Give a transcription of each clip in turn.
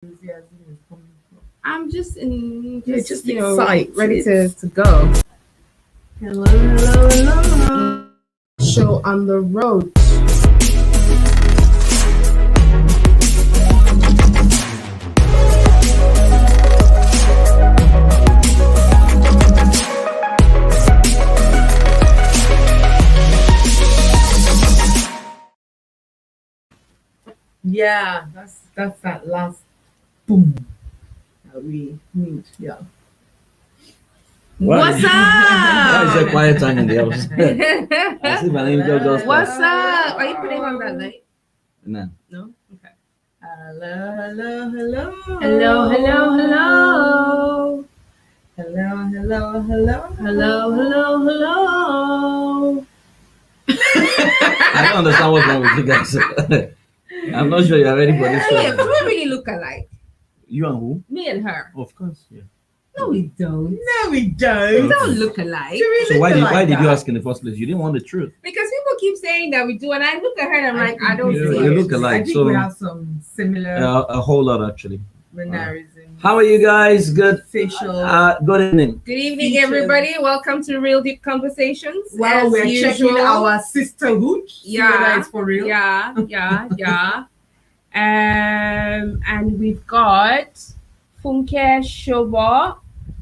Enthusiasm is coming from. I'm just in, You're just excited, ready to go. Hello, hello, hello. Show on the road. Yeah, that's that last boom that we need. Yeah. What's Why is there up? quiet time in the house? I see my name just What's up? Are you putting on that light? No. No? Okay. Hello, hello, hello. Hello, hello, hello. Hello, hello, hello. Hello, hello, hello. I don't understand what's wrong with you guys. I'm not sure you're ready for this Yeah, show. but we really look alike. You and who? Me and her. Of course, yeah. No, we don't. No, we We don't. don't look alike. So why did you ask in the first place? You didn't want the truth. Because people keep saying that we do, and I look at her and I'm like, I don't You- see you it. look alike. I think so- we have some similar A whole lot actually. mannerisms. How are you guys? Good. Facial. Good evening. Good evening, Features. everybody. Welcome to Real Deep Conversations. While As we're usual. checking our sisterhood, see Yeah. whether it's for real. Yeah. And we've got Funke Shobo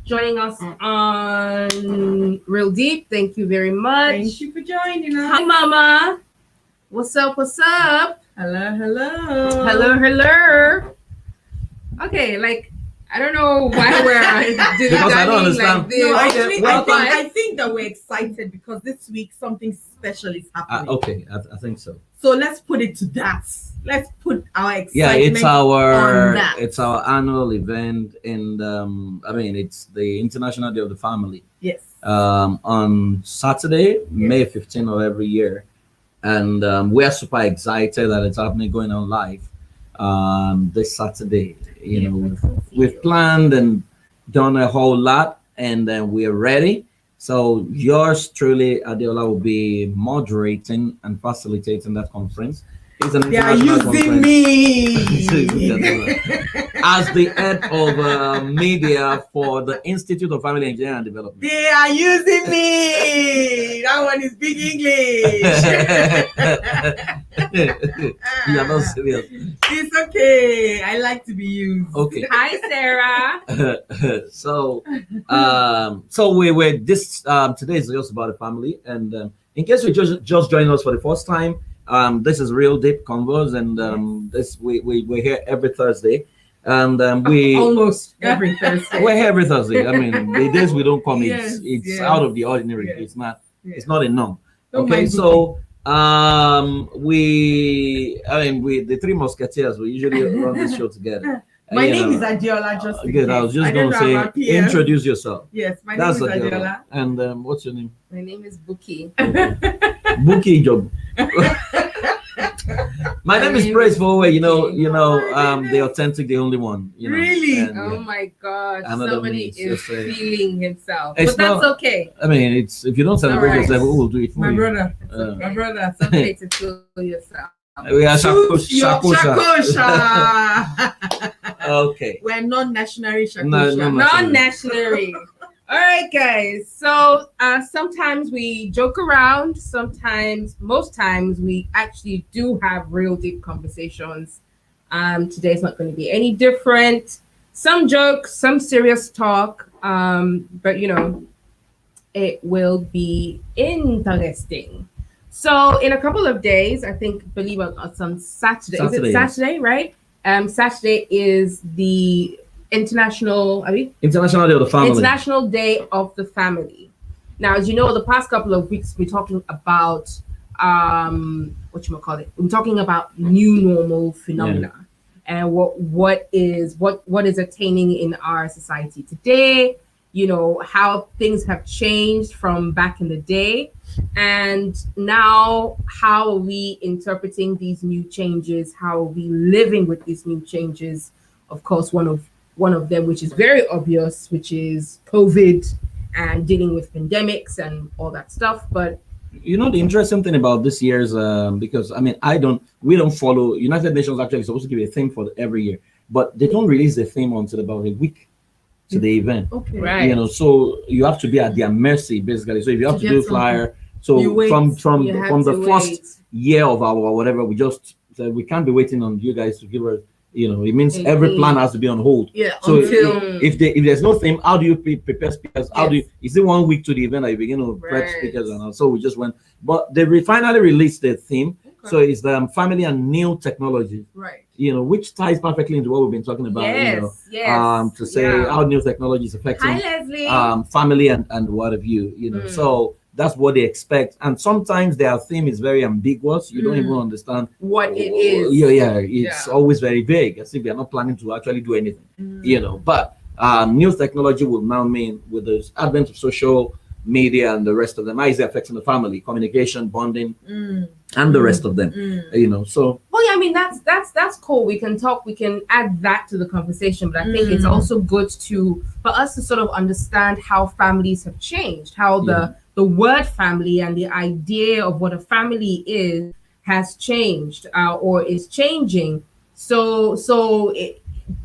joining us on Real Deep. Thank you very much. Thank you for joining us. Hi, Mama. What's up? What's up? Hello, hello. Hello. Okay, like I don't know why we're doing Because I don't like understand. this. No, Okay, actually, welcome. I think that we're excited because this week something special is happening. Okay, I think so. So let's put it to that. Let's put our excitement. Yeah, it's on that. it's our annual event, and it's the International Day of the Family. Yes. On Saturday, May 15th of every year, and we're super excited that it's happening, going on live this Saturday. We've planned and done a whole lot, and then we're ready. So yours truly, Adeola, will be moderating and facilitating that conference. It's an They are international using conference. me. As the head of media for the Institute of Family Engineering and Development. They are using me. That one is big English. You are not serious. It's okay. I like to be used. Okay. Hi, Sarah. So we're this today is just about the family, and in case you just joining us for the first time, this is Real Deep CONVOZ, and we're here every Thursday, and we almost every Thursday. we're here every Thursday. I mean, the days we don't come, Yes, it's out of the ordinary. yes, It's not a norm. Don't Okay, mind so the Three Musketeers, we usually run this show together. My name is Adiola. Just in good. I was case. just don't going to know about say, PS. introduce yourself. Yes, my That's name is Adiola. Adiola. And what's your name? My name is Buki. Bookie Job. My name is Praise Forward. The authentic, the only one. Really? and, Oh my gosh, Another somebody means, is just, feeling himself. It's But that's not- okay. I mean, it's if you don't celebrate Alright. yourself, who will do it for My you? brother. Uh, My brother. It's okay to feel yourself. We are Shoot your Shakosha. shakosha. Okay. We're non-nationary shakosha. No. Non-nationally. All right, guys. So sometimes we joke around. Most times, we actually do have real deep conversations. Today's not going to be any different. Some jokes, some serious talk. But it will be interesting. So in a couple of days, I believe on some Saturday. Is it Saturday, right? Saturday is the International Day of the Family. Now, as you know, the past couple of weeks we're talking about we're talking about new normal phenomena and what is attaining in our society today. How things have changed from back in the day, and now how are we interpreting these new changes? How are we living with these new changes? Of course, one of them, which is very obvious, which is COVID and dealing with pandemics and all that stuff. But the interesting thing about this year's because we don't follow United Nations. Actually, is supposed to give a theme for every year. but they don't release the theme until about a week to the event. Okay. Right. So you have to be at their mercy basically. So if you have To to get do something. flyer, so You wait. from You have the to first wait. year of our whatever, we just said we can't be waiting on you guys to give us. It means A every plan theme. has to be on hold. Yeah. So Until if there's no theme, how do you prepare speakers? How do you? Yes. Is it 1 week to the event that you begin to prep Right. speakers and all? So we just went, but they finally released the theme. So it's the family and new technology. right. Which ties perfectly into what we've been talking about. Yes. To say Yeah. how new technology is affecting Hi, Leslie. family and what have you. Mm. So that's what they expect, and sometimes their theme is very ambiguous. You don't even understand What it is. It's Yeah. always very vague, as if they're not planning to actually do anything. But new technology will now mean, with the advent of social media and the rest of them, how is it affecting the family, communication, bonding, and the rest of them. So Well, yeah, I mean that's cool. We can add that to the conversation, but I think it's also good for us to sort of understand how families have changed, how the word family and the idea of what a family is has changed or is changing.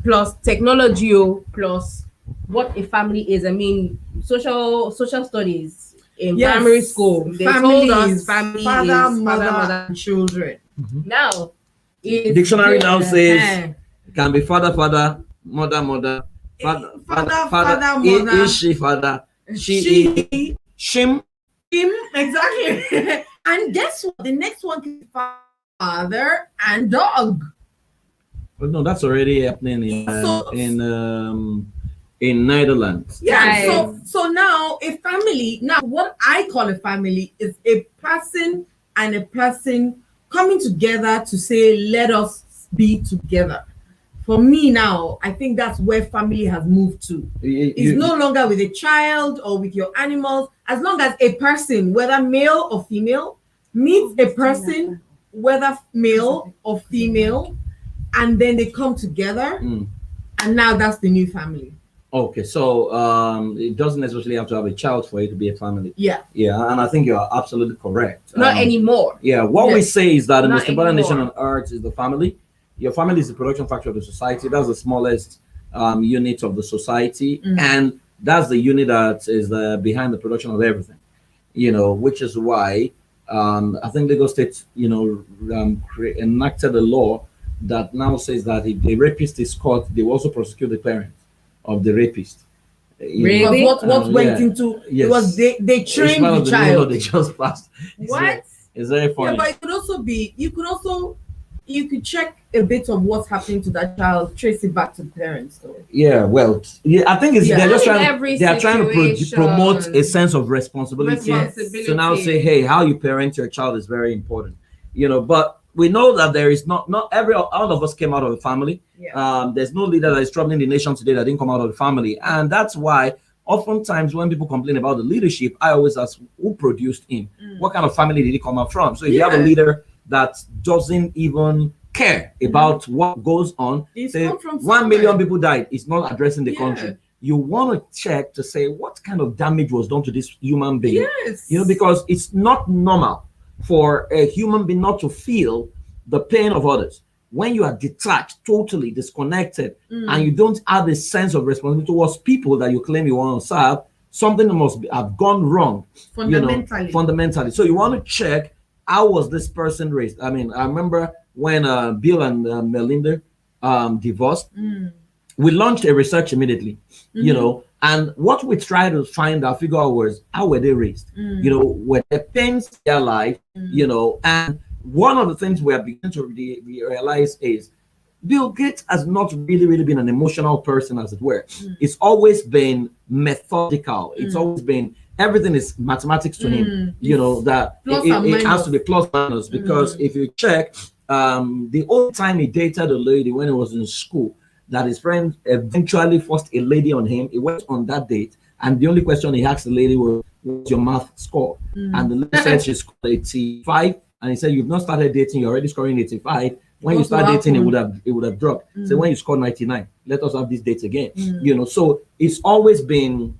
Plus technology, plus what a family is. I mean, social studies in Yes. primary school, they told us family father, is mother, and children. now, it's Dictionary now says uh-huh. it can be father, mother, mother, Father, he, mother. she, father, she, She, shim. him, exactly. And guess what? The next one can be father and dog. But no, that's already happening So- in Netherlands. Yeah. Guys. So now a family. Now what I call a family is a person and a person coming together to say, let us be together. For me now, I think that's where family has moved to. It's no longer with a child or with your animals. As long as a person, whether male or female, meets a person, whether male or female, and then they come together, and now that's the new family. Okay, so it doesn't necessarily have to have a child for it to be a family. Yeah. Yeah, and I think you are absolutely correct. Not anymore. Yeah, what we Yes. say is that the Not most important nation on anymore. earth is the family. Your family is the production factor of the society. That's the smallest unit of the society, and that's the unit that is behind the production of everything. Which is why I think Lagos State, enacted a law that now says that if the rapist is caught, they will also prosecute the parent of the rapist. Really? Because what went Yeah. into Yes. it was they It's trained one the of the law child. they just passed. What? It's very Yeah, funny. but it could also be you could check a bit of what's happening to that child, trace it back to the parents though. Yeah, well, I think Yeah. they're just In trying. every They are trying to situation. promote a sense of responsibility. Responsibility. So now say, hey, how you parent your child is very important. But we know that there is not all of us came out of a family. Yeah. There's no leader that is troubling the nation today that didn't come out of the family, and that's why oftentimes when people complain about the leadership, I always ask, who produced him? What kind of family did he come out from? So if you have a Yeah. leader that doesn't even care about what goes on, It's say come from 1 million somewhere. people died, it's not addressing the Yeah. country. You want to check to say what kind of damage was done to this human being. Yes. Because it's not normal for a human being not to feel the pain of others. When you are detached, totally disconnected, and you don't have a sense of responsibility towards people that you claim you want to serve, something must have gone wrong. Fundamentally. So you want to check, how was this person raised? I mean, I remember when Bill and Melinda divorced, we launched a research immediately, and what we tried to find out, figure out was, how were they raised? Were their parents their life? And one of the things we are beginning to realize is Bill Gates has not really been an emotional person, as it were. It's always been methodical. It's always been, everything is mathematics to him. That Plus it and has to be plus minus, because if you check, the only time he dated a lady when he was in school, that his friend eventually forced a lady on him. He went on that date, and the only question he asked the lady was, what's your math score? And the lady said she scored 85, and he said, you've not started dating, you're already scoring 85. When you start dating, it would have dropped. So when you score 99, let us have this date again. So it's always been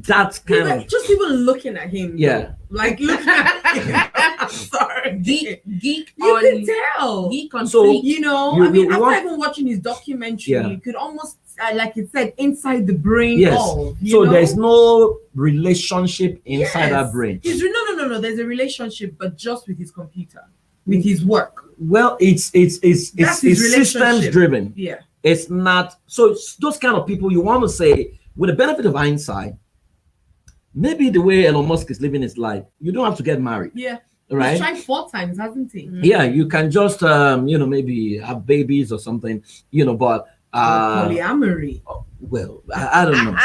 that kind of, just even looking at him. yeah. Like looking at him. Sorry. Geek You on can tell. geek on So, fleek. You know, You- I mean, you after want- even watching his documentary, Yeah. you could almost, like it said, inside the brain Yes. of. You So know? there's no relationship inside Yes. that brain. No. There's a relationship, but just with his computer, with his work. Well, it's That's his systems relationship. driven. Yeah. It's not. So it's those kind of people you want to say, with the benefit of hindsight, maybe the way Elon Musk is living his life, you don't have to get married, Yeah. right? He's tried 4 times, hasn't he? Yeah, you can just maybe have babies or something, but Polyamory. well, I don't know,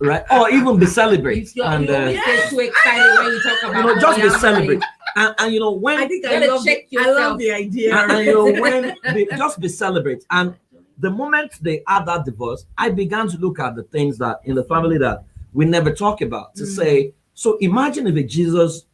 right? Or even be celebrate You and always get too excited when you talk about just be polyamory. celebrate and when I think You I gotta love, check the, I love yourself. the idea. and when they just be celebrate. And the moment they had that divorce, I began to look at the things that in the family that we never talk about to say, so imagine if a Jesus,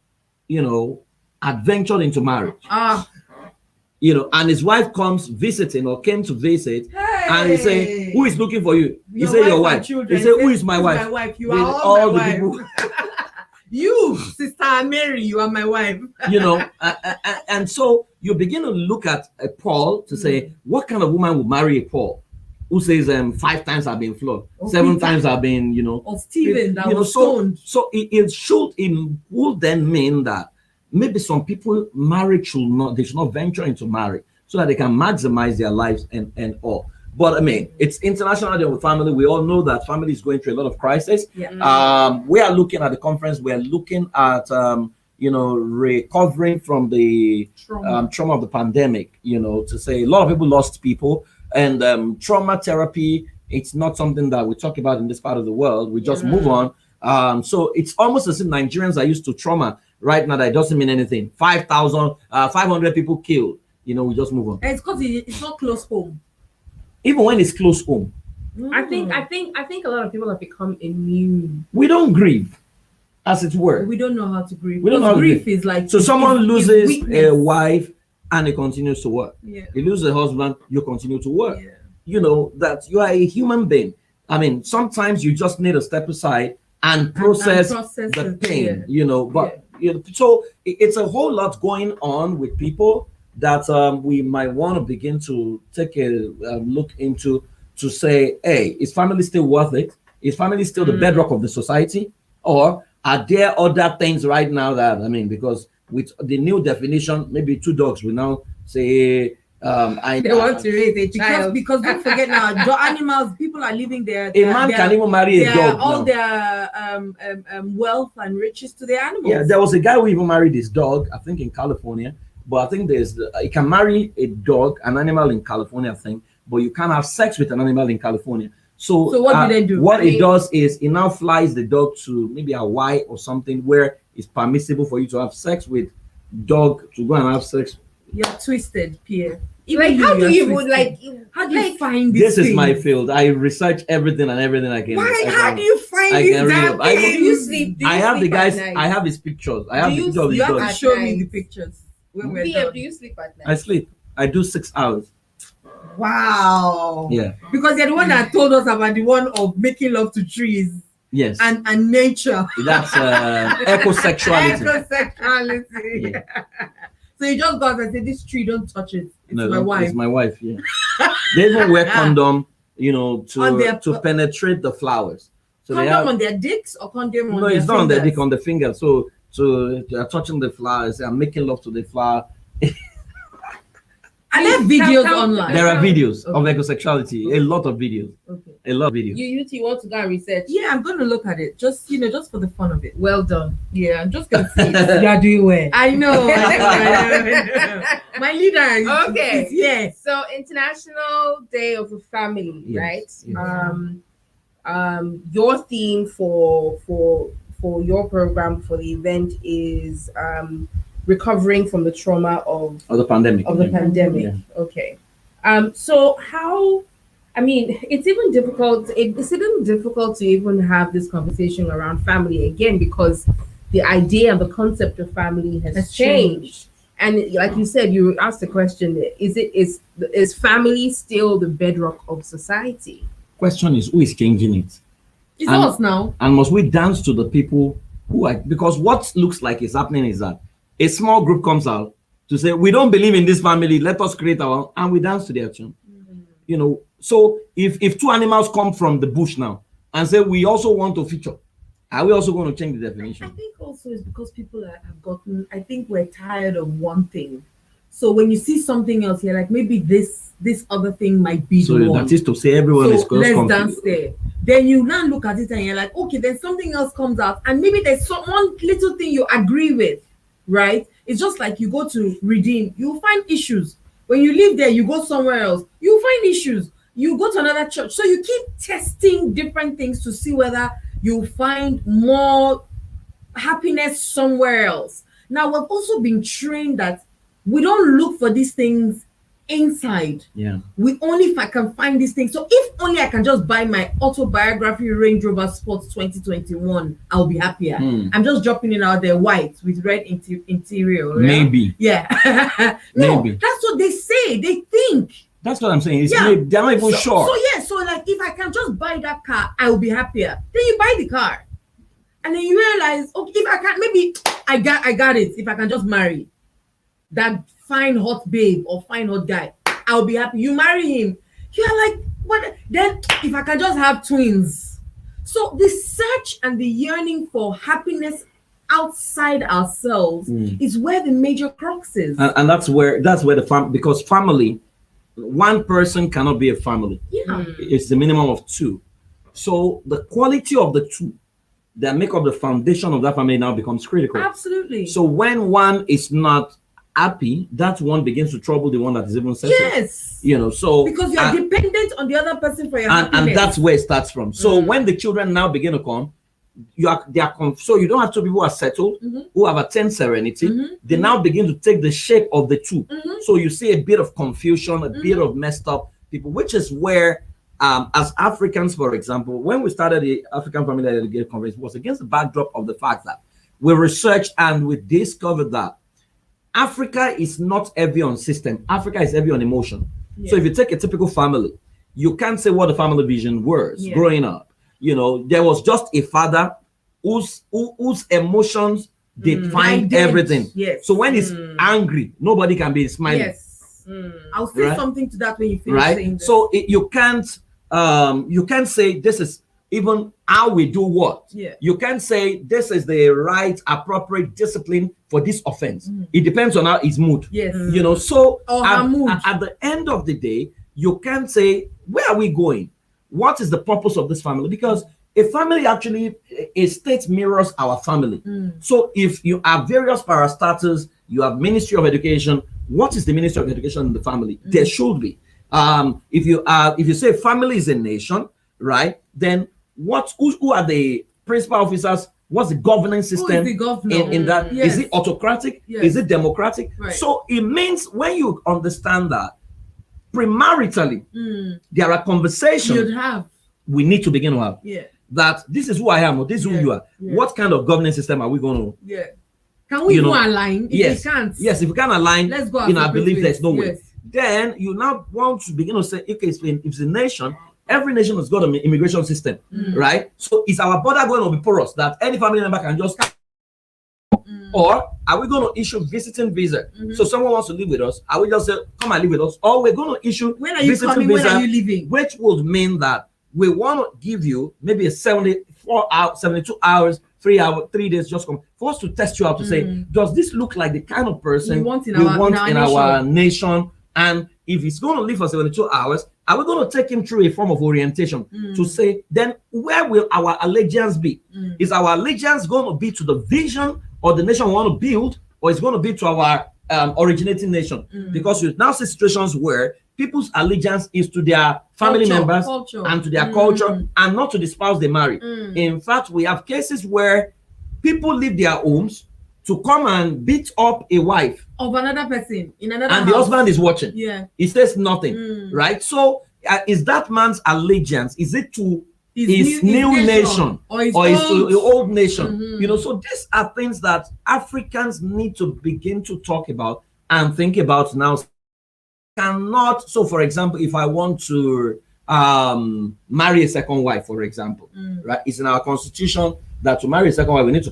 adventured into marriage, and his wife comes visiting or came to visit, and he say, who is looking for you? He say, your wife. He say, who is my wife? My wife. You With are all my the wife. people, You, Sister Mary, you are my wife. and so you begin to look at a Paul to say, what kind of woman would marry a Paul who says 5 times I've been flogged, 7 Peter. times I've been, Or Stephen that was so stoned. it would then mean that maybe some people marriage should not venture into marriage so that they can maximize their lives and all. But I mean, it's International Day of Family. We all know that family is going through a lot of crisis. Yeah. We are looking at the conference. We are looking at recovering from the trauma of the pandemic. To say a lot of people lost people, and trauma therapy. It's not something that we talk about in this part of the world. We just move on. So it's almost as if Nigerians are used to trauma. Right now, that doesn't mean anything. 500 people killed. We just move on. And it's because it's not close home. Even when it's close home, I think a lot of people have become immune. we don't grieve, as it were. We don't know how to grieve. We don't know how to grief grieve. is like So someone is loses weakness. a wife and he continues to work. Yeah. He loses a husband, you continue to work. Yeah. That you are a human being. I mean, sometimes you just need to step aside and process the pain, but so it's a whole lot going on with people that we might want to begin to take a look into, to say, hey, is family still worth it? Is family still the bedrock of the society? Or are there other things right now that, because with the new definition, maybe 2 dogs will now say, They want to raise a child. Because don't forget now, animals, people are living a man can even marry a dog all now. their wealth and riches to the animals. Yeah, there was a guy who even married his dog, I think in California. But I think you can marry a dog, an animal in California, I think, but you can't have sex with an animal in California. So what do they do? What it does is it now flies the dog to maybe Hawaii or something where it's permissible for you to have sex with dog, to go and have sex. You're twisted, Pierre. Like, how do you how do you find this? This is my field. I research everything I can. How do you find I these can read damn up. I things? Do you sleep? Do you I have the sleep at guys. night? I have his pictures. I have the pictures of his You have dog. to show me night. the pictures when we're PM, done. do you sleep at night? I sleep. I do 6 hours. Wow. Yeah. Because you're the one that told us about the one of making love to trees Yes. and nature. That's ecosexuality. Ecosexuality. Yeah. So you just got and say, this tree, don't touch it. It's No, my wife. It's my wife. Yeah. They even wear condom, On their- to penetrate the flowers. So they Condom have. on their dicks or condom on No, their it's not on their fingers? dick, on the finger. So they are touching the flowers. They are making love to the flower. Are there videos Count- online? There are videos of Okay. ecosexuality. A lot of videos. Okay. A lot of videos. You want to go and research? Yeah, I'm going to look at it. Just for the fun of it. Well done. Yeah, I'm just going to see it. You are doing well. I know. I know. My leader is, Okay. is here. So International Day of the Family, Yes, right? yes. Your theme for your program for the event is recovering from the trauma of Of the pandemic. the pandemic. Yeah. Okay. So how? I mean, it's even difficult. It's even difficult to even have this conversation around family again because the idea and the concept of family has changed. And like you said, you asked the question: is family still the bedrock of society? Question is, who is changing it? It's And- us now. And must we dance to the people who are, because what looks like is happening is that a small group comes out to say, we don't believe in this family, let us create our own, and we dance to their tune. You know, so if two animals come from the bush now and say we also want to feature, are we also going to change the I definition? think also it's because people have gotten, I think we're tired of one thing. So when you see something else, you're like, maybe this other thing might be So the one. that is to say everyone So is cross let's confused. dance there. Then you now look at it and you're like, okay, then something else comes out, and maybe there's one little thing you agree with, right? It's just like you go to Redeem, you'll find issues. When you live there, you go somewhere else, you'll find issues. You go to another church. So you keep testing different things to see whether you find more happiness somewhere else. Now, we've also been trained that we don't look for these things inside. Yeah. We only if I can find these things. So if only I can just buy my autobiography Range Rover Sports 2021, I'll be happier. I'm just dropping it out there, white with red interior. Maybe. Yeah. No, Maybe. that's what they say. They think. That's what I'm saying. It's Yeah. maybe, they're not even So, sure. so yeah, so like if I can just buy that car, I will be happier. Then you buy the car. And then you realize, okay, if I can, maybe I got it. If I can just marry that fine hot babe or fine hot guy, I'll be happy. You marry him, you're like, what? Then if I can just have twins. So the search and the yearning for happiness outside ourselves is where the major crux is. And that's where the because family, one person cannot be a family. Yeah. It's the minimum of two. So the quality of the two that make up the foundation of that family now becomes critical. Absolutely. So when one is not happy, that one begins to trouble the one that is even settled. Yes. You know, so Because you're dependent on the other person for your happiness. and that's where it starts from. So when the children now begin to come, so you don't have two people who are settled, who have attained serenity. They now begin to take the shape of the two. So you see a bit of confusion, a bit of messed up people, which is where as Africans, for example, when we started the African Family Education Conference, it was against the backdrop of the fact that we researched and we discovered that Africa is not heavy on system. Africa is heavy on emotion. So if you take a typical family, you can't say what the family vision was growing up. You know, there was just a father whose emotions defined everything. Yes. So when he's angry, nobody can be smiling. Yes. I'll say Right? something to that when you finish saying this. So you can't say this is even how we do what. Yeah. You can't say this is the right appropriate discipline for this offense. It depends on how his mood. Yes. You know, so Or her mood. at the end of the day, you can't say where are we going? What is the purpose of this family? Because a family actually, a state mirrors our family. So if you have various parastatals, you have Ministry of Education. What is the Ministry of Education in the family? There should be. If you say family is a nation, right? Then who are the principal officers? What's the governance system? Who is the governor? in that? Yes. Is it autocratic? Yes. Is it democratic? Right. So it means when you understand that premaritally there are conversations You'd have. we need to begin to have. Yeah. That this is who I am or this is who you are. Yeah. What kind of governance system are we going to? Yeah. Can we You even know, align? If Yes. we can't. Yes, if we can align Let's go our in our separate belief, ways. there's no way. Yes. Then you now want to begin to say, okay, if it's a nation, every nation has got an immigration system, right? So is our border going to be porous that any family member can just come? Or are we going to issue visiting visa? So someone wants to live with us, are we just say, come and live with us? Or we're going to issue When are you visiting coming? visa, When are you leaving? which would mean that we want to give you maybe a 72 hours, 3 days, just come for us to test you out to say, does this look like the kind of person We want in our nation? And if he's going to live for 72 hours, are we going to take him through a form of orientation to say, then where will our allegiance be? Is our allegiance going to be to the vision or the nation we want to build, or is it going to be to our originating nation? Because you now see situations where people's allegiance is to their family members and to their culture and not to the spouse they marry. In fact, we have cases where people leave their homes to come and beat up a wife Of another person in another and house. the husband is watching. Yeah. He says nothing, right? So is that man's allegiance, is it to his new nation or his old nation? You know, so these are things that Africans need to begin to talk about and think about now. Cannot, so for example, if I want to marry a second wife, for example, right? It's in our constitution that to marry a second wife, we need to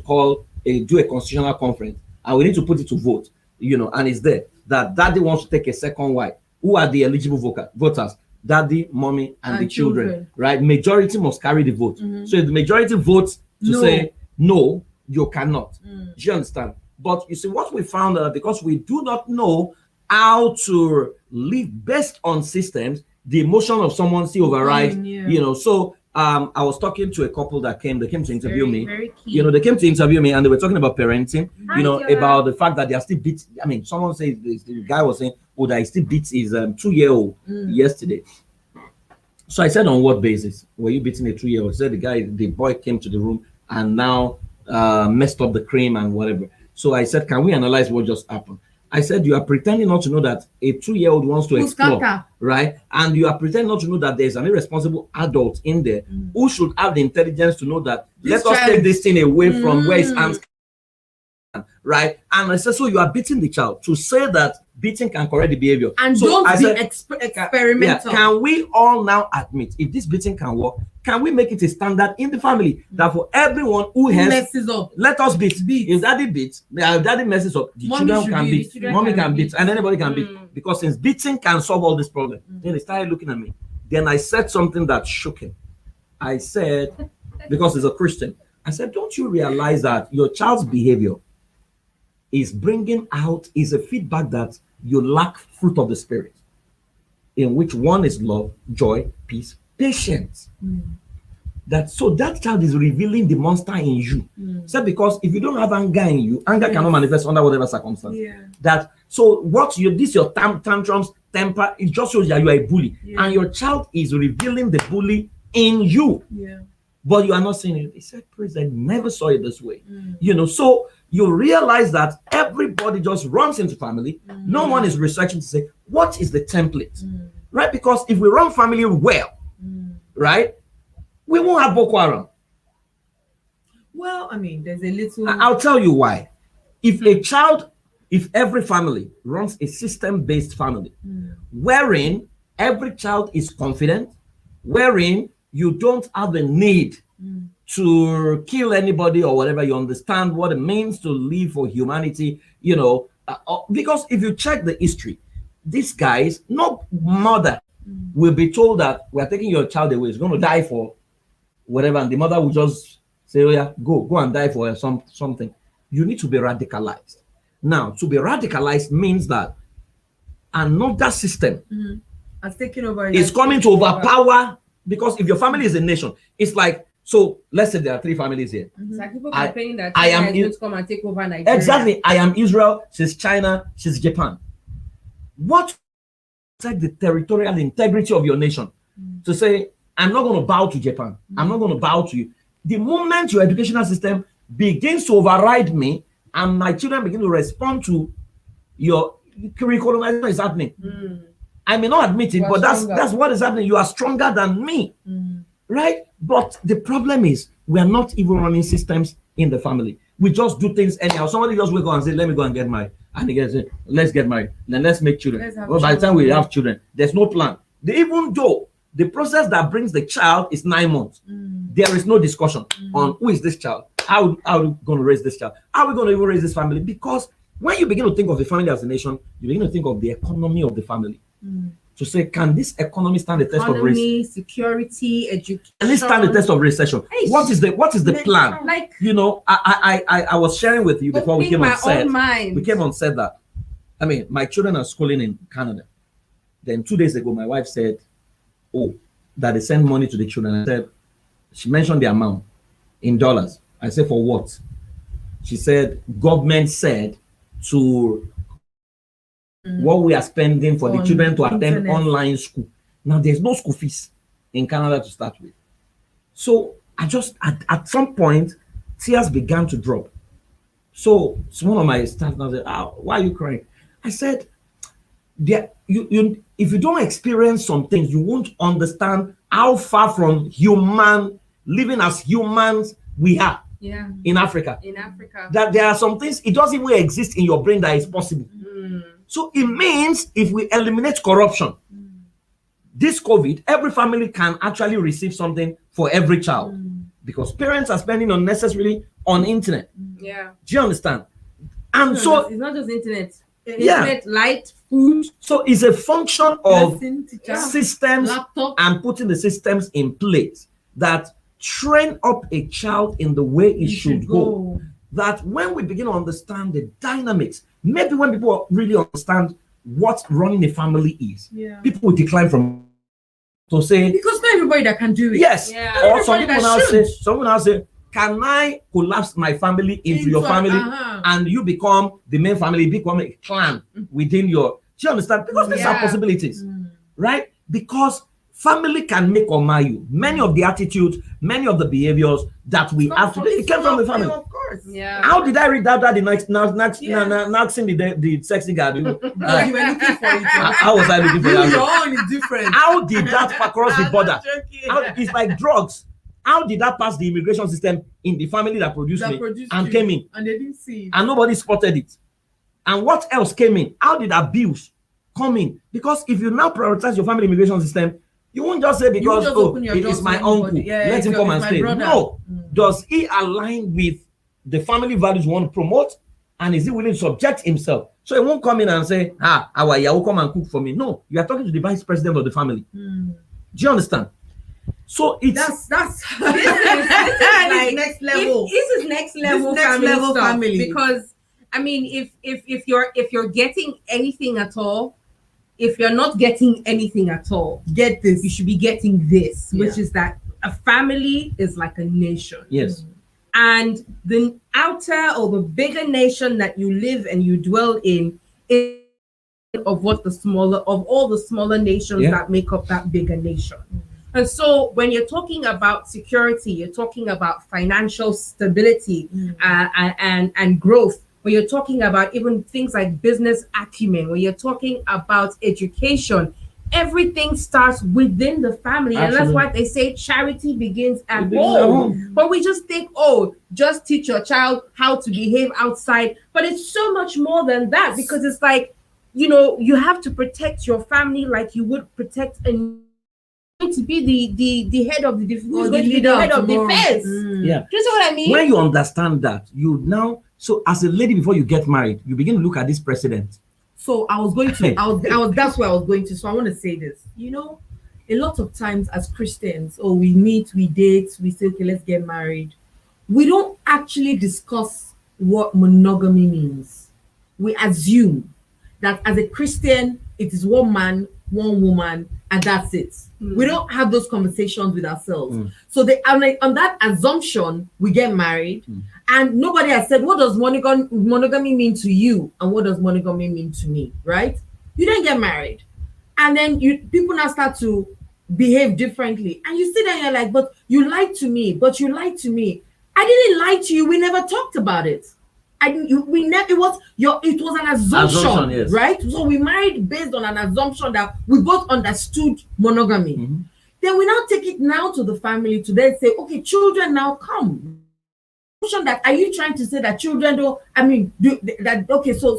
do a constitutional conference and we need to put it to vote, and it's there that daddy wants to take a second wife. Who are the eligible voters? Daddy, mommy, and the children, right? Majority must carry the vote. So if the majority votes to say no, you cannot. Do you understand? But you see, what we found out, because we do not know how to live based on systems, the emotion of someone still overrides, So I was talking to a couple that came to interview me. Very key. They came to interview me and they were talking about parenting, about the fact that they are still beat. I mean, someone said, the guy was saying, that he still beats his 2-year-old yesterday. So I said, on what basis were you beating a 2-year-old? He said the boy came to the room and now messed up the cream and whatever. So I said, can we analyze what just happened? I said, you are pretending not to know that a 2-year-old wants to explore, right? And you are pretending not to know that there's an irresponsible adult in there who should have the intelligence to know that let us take this thing away from where his hands, right? And I said, so you are beating the child to say that beating can correct the behavior. And so don't I be said, experimental. Can we all now admit, if this beating can work, can we make it a standard in the family that for everyone who messes up, let us beat. If daddy beats, daddy messes up, the children can beat, mommy can beat, and anybody can beat. Because since beating can solve all this problem, then they started looking at me. Then I said something that shook him. I said, because he's a Christian, I said, don't you realize that your child's behavior is a feedback that you lack fruit of the Spirit, in which one is love, joy, peace, patience. That child is revealing the monster in you. So because if you don't have anger in you, anger cannot manifest under whatever circumstance. Your tantrums, temper, it just shows that you are a bully, and your child is revealing the bully in you. But you are not seeing it. He said, praise, I never saw it this way. So you realize that everybody just runs into family. No one is researching to say, what is the template? Right? Because if we run family well, right, we won't have Boko Haram. Well, I mean, there's a little... I'll tell you why. If every family runs a system-based family, wherein every child is confident, wherein you don't have a need to kill anybody or whatever, you understand what it means to live for humanity, because if you check the history, these guys, no mother will be told that we're taking your child away, he's going to die for whatever, and the mother will just say, oh yeah, go and die for something. You need to be radicalized. Now, to be radicalized means that another system is coming to overpower, because if your family is a nation, it's like, so let's say there are 3 families here. It's like people complaining that China is going to come and take over Nigeria. Exactly. I am Israel, she's China, she's Japan. What protect the territorial integrity of your nation? To say, I'm not going to bow to Japan. I'm not going to bow to you. The moment your educational system begins to override me and my children begin to respond to your curriculum, is happening. I may not admit it, but that's what is happening. You are stronger than me. Right? But the problem is we are not even running systems in the family. We just do things anyhow. Somebody just wake up and say, let me go and get married. And he gets it, let's get married. Then let's make children. By the time we have children, there's no plan. Even though the process that brings the child is 9 months, there is no discussion on who is this child, how are we going to raise this child, how are we going to even raise this family? Because when you begin to think of the family as a nation, you begin to think of the economy of the family. To say, can this economy stand the test of race? Security, education. Can it stand the test of recession? What is the plan? Like, I was sharing with you before we came on set. We came on set that, I mean, my children are schooling in Canada. Then 2 days ago, my wife said, oh, that they send money to the children. I said, she mentioned the amount in dollars. I said, for what? She said, government said to what we are spending for the children to attend online school. Now, there's no school fees in Canada to start with. So I just, at some point, tears began to drop. So one of my staff now said, why are you crying? I said, if you don't experience some things, you won't understand how far from living as humans we are in Africa. That there are some things, it doesn't even exist in your brain that is possible. So it means if we eliminate corruption, this COVID, every family can actually receive something for every child because parents are spending unnecessarily on internet. Yeah. Do you understand? And so it's not just internet. Yeah. Internet, light, food. So it's a function of Lesson, teacher, systems laptop. and putting the systems in place that train up a child in the way it You should go. That when we begin to understand the dynamics, maybe when people really understand what running a family is, Yeah. people will decline from to say Because not everybody that can do it. yes. Yeah. Or some Everybody people that now should. say, someone now say, can I collapse my family into your family and you become the main family, become a clan within your, do you understand? Because these are Yeah. possibilities, right? Because family can make or mar you. Many of the attitudes, many of the behaviors that we have today, it came from the family. Of course. Yeah. How did I read that the next Yeah. Naxing the sexy guy? You were looking for it. How was I looking for Your that? own is different. How did that cross the I'm border? not joking. How, it's like drugs. How did that pass the immigration system in the family that produced That me produced and you, came in and they didn't see it. and nobody spotted it? And what else came in? How did abuse come in? Because if you now prioritize your family immigration system, you won't just say because just oh, open your it doors is to my anybody. uncle, Yeah, let him it's come my and stay. brother. No. Does he align with the family values you want to promote? And is he willing to subject himself? So he won't come in and say, our Yahoo come and cook for me. No, you are talking to the vice president of the family. Do you understand? So it's That's This is like next level. This is next level next family level stuff. family. Because I mean, if you're getting anything at all, if you're not getting anything at all, get this. you should be getting this, which Yeah. is that a family is like a nation. yes. And the outer or the bigger nation that you live and you dwell in is of all the smaller nations Yeah. that make up that bigger nation. And so when you're talking about security, you're talking about financial stability and growth. When you're talking about even things like business acumen, when you're talking about education, everything starts within the family. And that's Absolutely. why they say charity begins at It begins at home. home. But we just think, oh, just teach your child how to behave outside. But it's so much more than that, because it's like, you have to protect your family like you would protect to be the head of the head of defense. Yeah. Do you see what I mean? When you understand that, you now, so as a lady before you get married, you begin to look at this precedent. So I was going to, that's where I was going to. So I want to say this. A lot of times as Christians, we meet, we date, we say, okay, let's get married. We don't actually discuss what monogamy means. We assume that as a Christian, it is one man, one woman, and that's it. We don't have those conversations with ourselves. So on that assumption, we get married, and nobody has said, what does monogamy mean to you, and what does monogamy mean to me, right? You don't get married, and then people now start to behave differently, and you sit there and you're like, but you lied to me, I didn't lie to you, we never talked about it. It was an assumption, yes. right? So we married based on an assumption that we both understood monogamy. Then we now take it now to the family to then say, okay, children now come. That are you trying to say that children don't? I mean, okay? So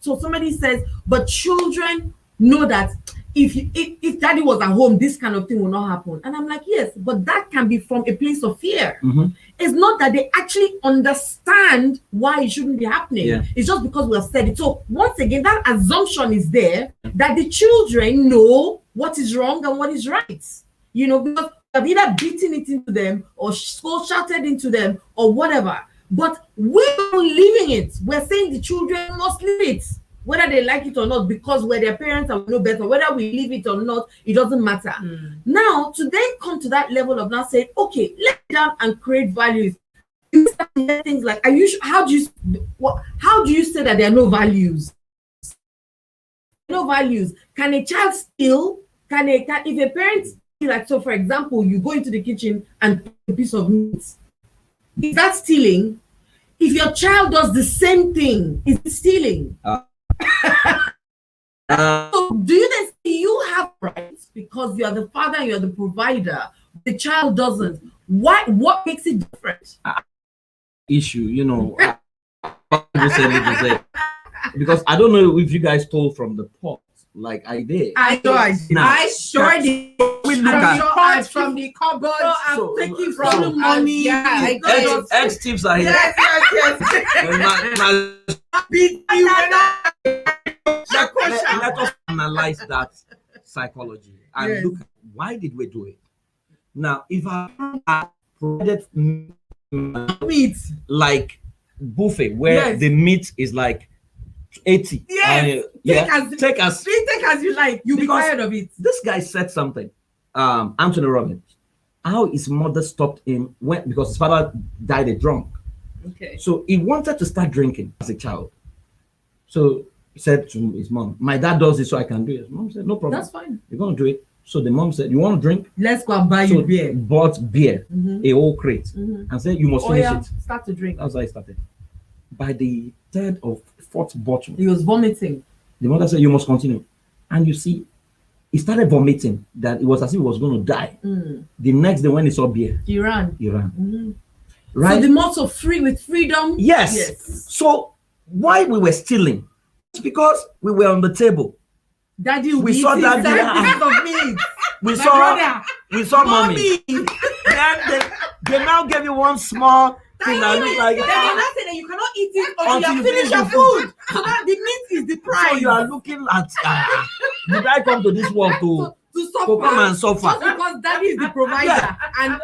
somebody says, but children know that if daddy was at home, this kind of thing will not happen. And I'm like, yes, but that can be from a place of fear. It's not that they actually understand why it shouldn't be happening. Yeah. It's just because we have said it. So once again, that assumption is there that the children know what is wrong and what is right. Because we have either beaten it into them or shouted into them or whatever. But we're not living it. We're saying the children must live it, whether they like it or not, because we're their parents and we know better. Whether we live it or not, it doesn't matter. Now, to then come to that level of now saying, okay, let's sit down and create values. You start to hear things like, how do you say that there are no values? No values. Can a child steal? If a parent, like, so for example, you go into the kitchen and pick a piece of meat, is that stealing? If your child does the same thing, is it stealing? So do you then see you have rights because you are the father, you are the provider, the child doesn't? What makes it different? Issue, because I don't know if you guys stole from the pot like I did. I sure did. We look at From the cupboard. I'm taking from money. Yeah, ex tips are here. Yes. My beat you. Let us analyze that psychology and Yes. look at why did we do it. Now, if I had provided Meat. like buffet where Yes. the meat is like 80, Yes. take as Take as you like. You'll be Because- tired of it. this guy said something. Anthony Robbins, how his mother stopped him because his father died a drunk. Okay. So he wanted to start drinking as a child. So he said to his mom, "My dad does this, so I can do it." His mom said, "No problem. That's fine. You're gonna do it." So the mom said, "You want to drink?" Let's go and buy So you beer. bought beer, Mhm. a whole crate, Mhm. and said, "You must Oh finish yeah, it." start to drink. That's how he started. By the third or fourth bottle, He was vomiting. the mother said, "You must continue." And you see, he started vomiting that it was as if he was going to die. The next day when he saw beer, He ran. he ran. Mhm. Right? So the motto free with freedom. Yes. Yes. So why we were stealing? It's because we were on the table. Daddy, We saw that Daddy. because of me. We My saw brother. mommy. Mommy. Then they now gave you one small thing that looks like Then they're not saying that you cannot eat it until Until you you finish finish your the food. So that the meat is the prize. so you are looking at did I come to this world to suffer. to come and suffer? Just because daddy is the provider and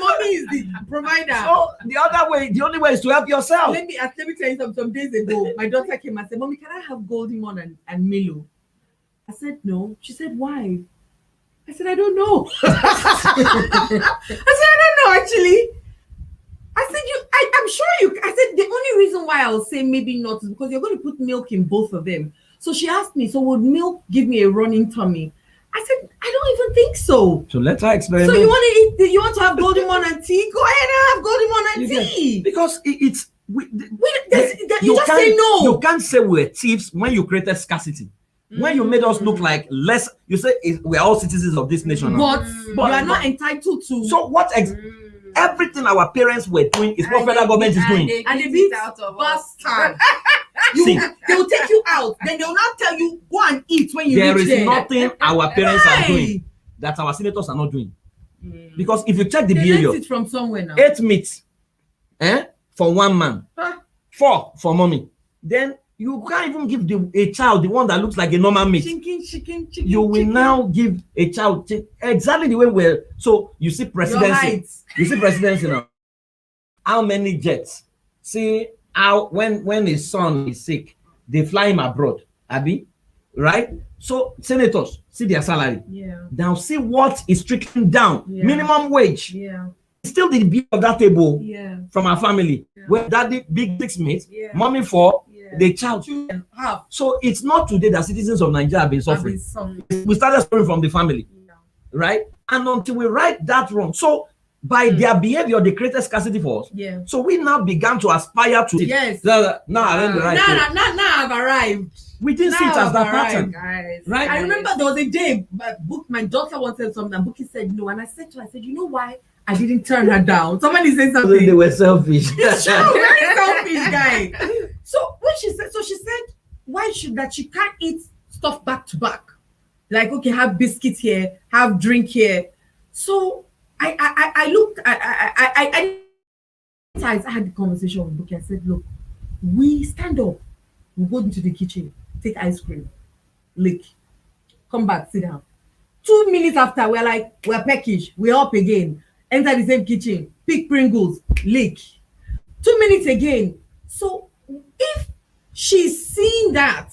mommy is the provider. So the only way is to help yourself. Let me tell you something. Some days ago, my daughter came and said, "Mommy, can I have Goldie Mon and Milo?" I said, "No." She said, "Why?" I said, "I don't know." I said, "I don't know, actually." I said, I'm sure you. I said, the only reason why I'll say maybe not is because you're going to put milk in both of them. So she asked me, so would milk give me a running tummy? I said, I don't even think so. So let her experiment. So you want to eat? You want to have Golden Mon and tea? Go ahead and have Golden Mon and You get- tea. because you You just say no. You can't say we're thieves when you created scarcity. When you made us look like less, you say we're all citizens of this nation. now. But you are not entitled to. So everything our parents were doing is what federal government is doing. and they beat beat it out of us. bastard. See. They will take you out. Then they will not tell you go and eat when you There reach is there. nothing our parents are Why? doing that our senators are not doing. Because if you check the They behavior, learned it from somewhere now. 8 meat for one man, Ah. 4 for mommy. Then you can't even give a child the one that looks like a normal meat. Chicken. You will now give a child exactly the way we're. So you see Your presidency. height. You see presidency now. How many jets? See how when his son is sick, they fly him abroad. Abi, right? So senators see their salary. Yeah. Now see what is trickling down. Yeah. Minimum wage. Yeah. Still the bill of that table Yeah. from our family. Yeah. Where daddy big 6 meat, Yeah. mommy 4, Yeah. the child. Children have So it's not today that citizens of Nigeria have been suffering. We started suffering from the family, right? And until we right that wrong. So by their behavior, they created scarcity for us. Yeah. So we now began to aspire to it. Yes. Now I am the right way. Now I've arrived. We didn't see it Now as that I've arrived, pattern. Guys, Right. I remember there was a day my daughter wanted something and Bookie said no. And I said to her, you know why I didn't turn her down? Somebody said They something. were selfish. It's true, very selfish guy. So when she said, why should that she can't eat stuff back to back? Like, okay, have biscuit here, have drink here. So I looked, I had the conversation with Bookie. I said, look, we stand up, we go into the kitchen, take ice cream, lick, come back, sit down. 2 minutes after, we're packaged, we're up again, enter the same kitchen, pick Pringles, lick. 2 minutes again. So if she's seeing that,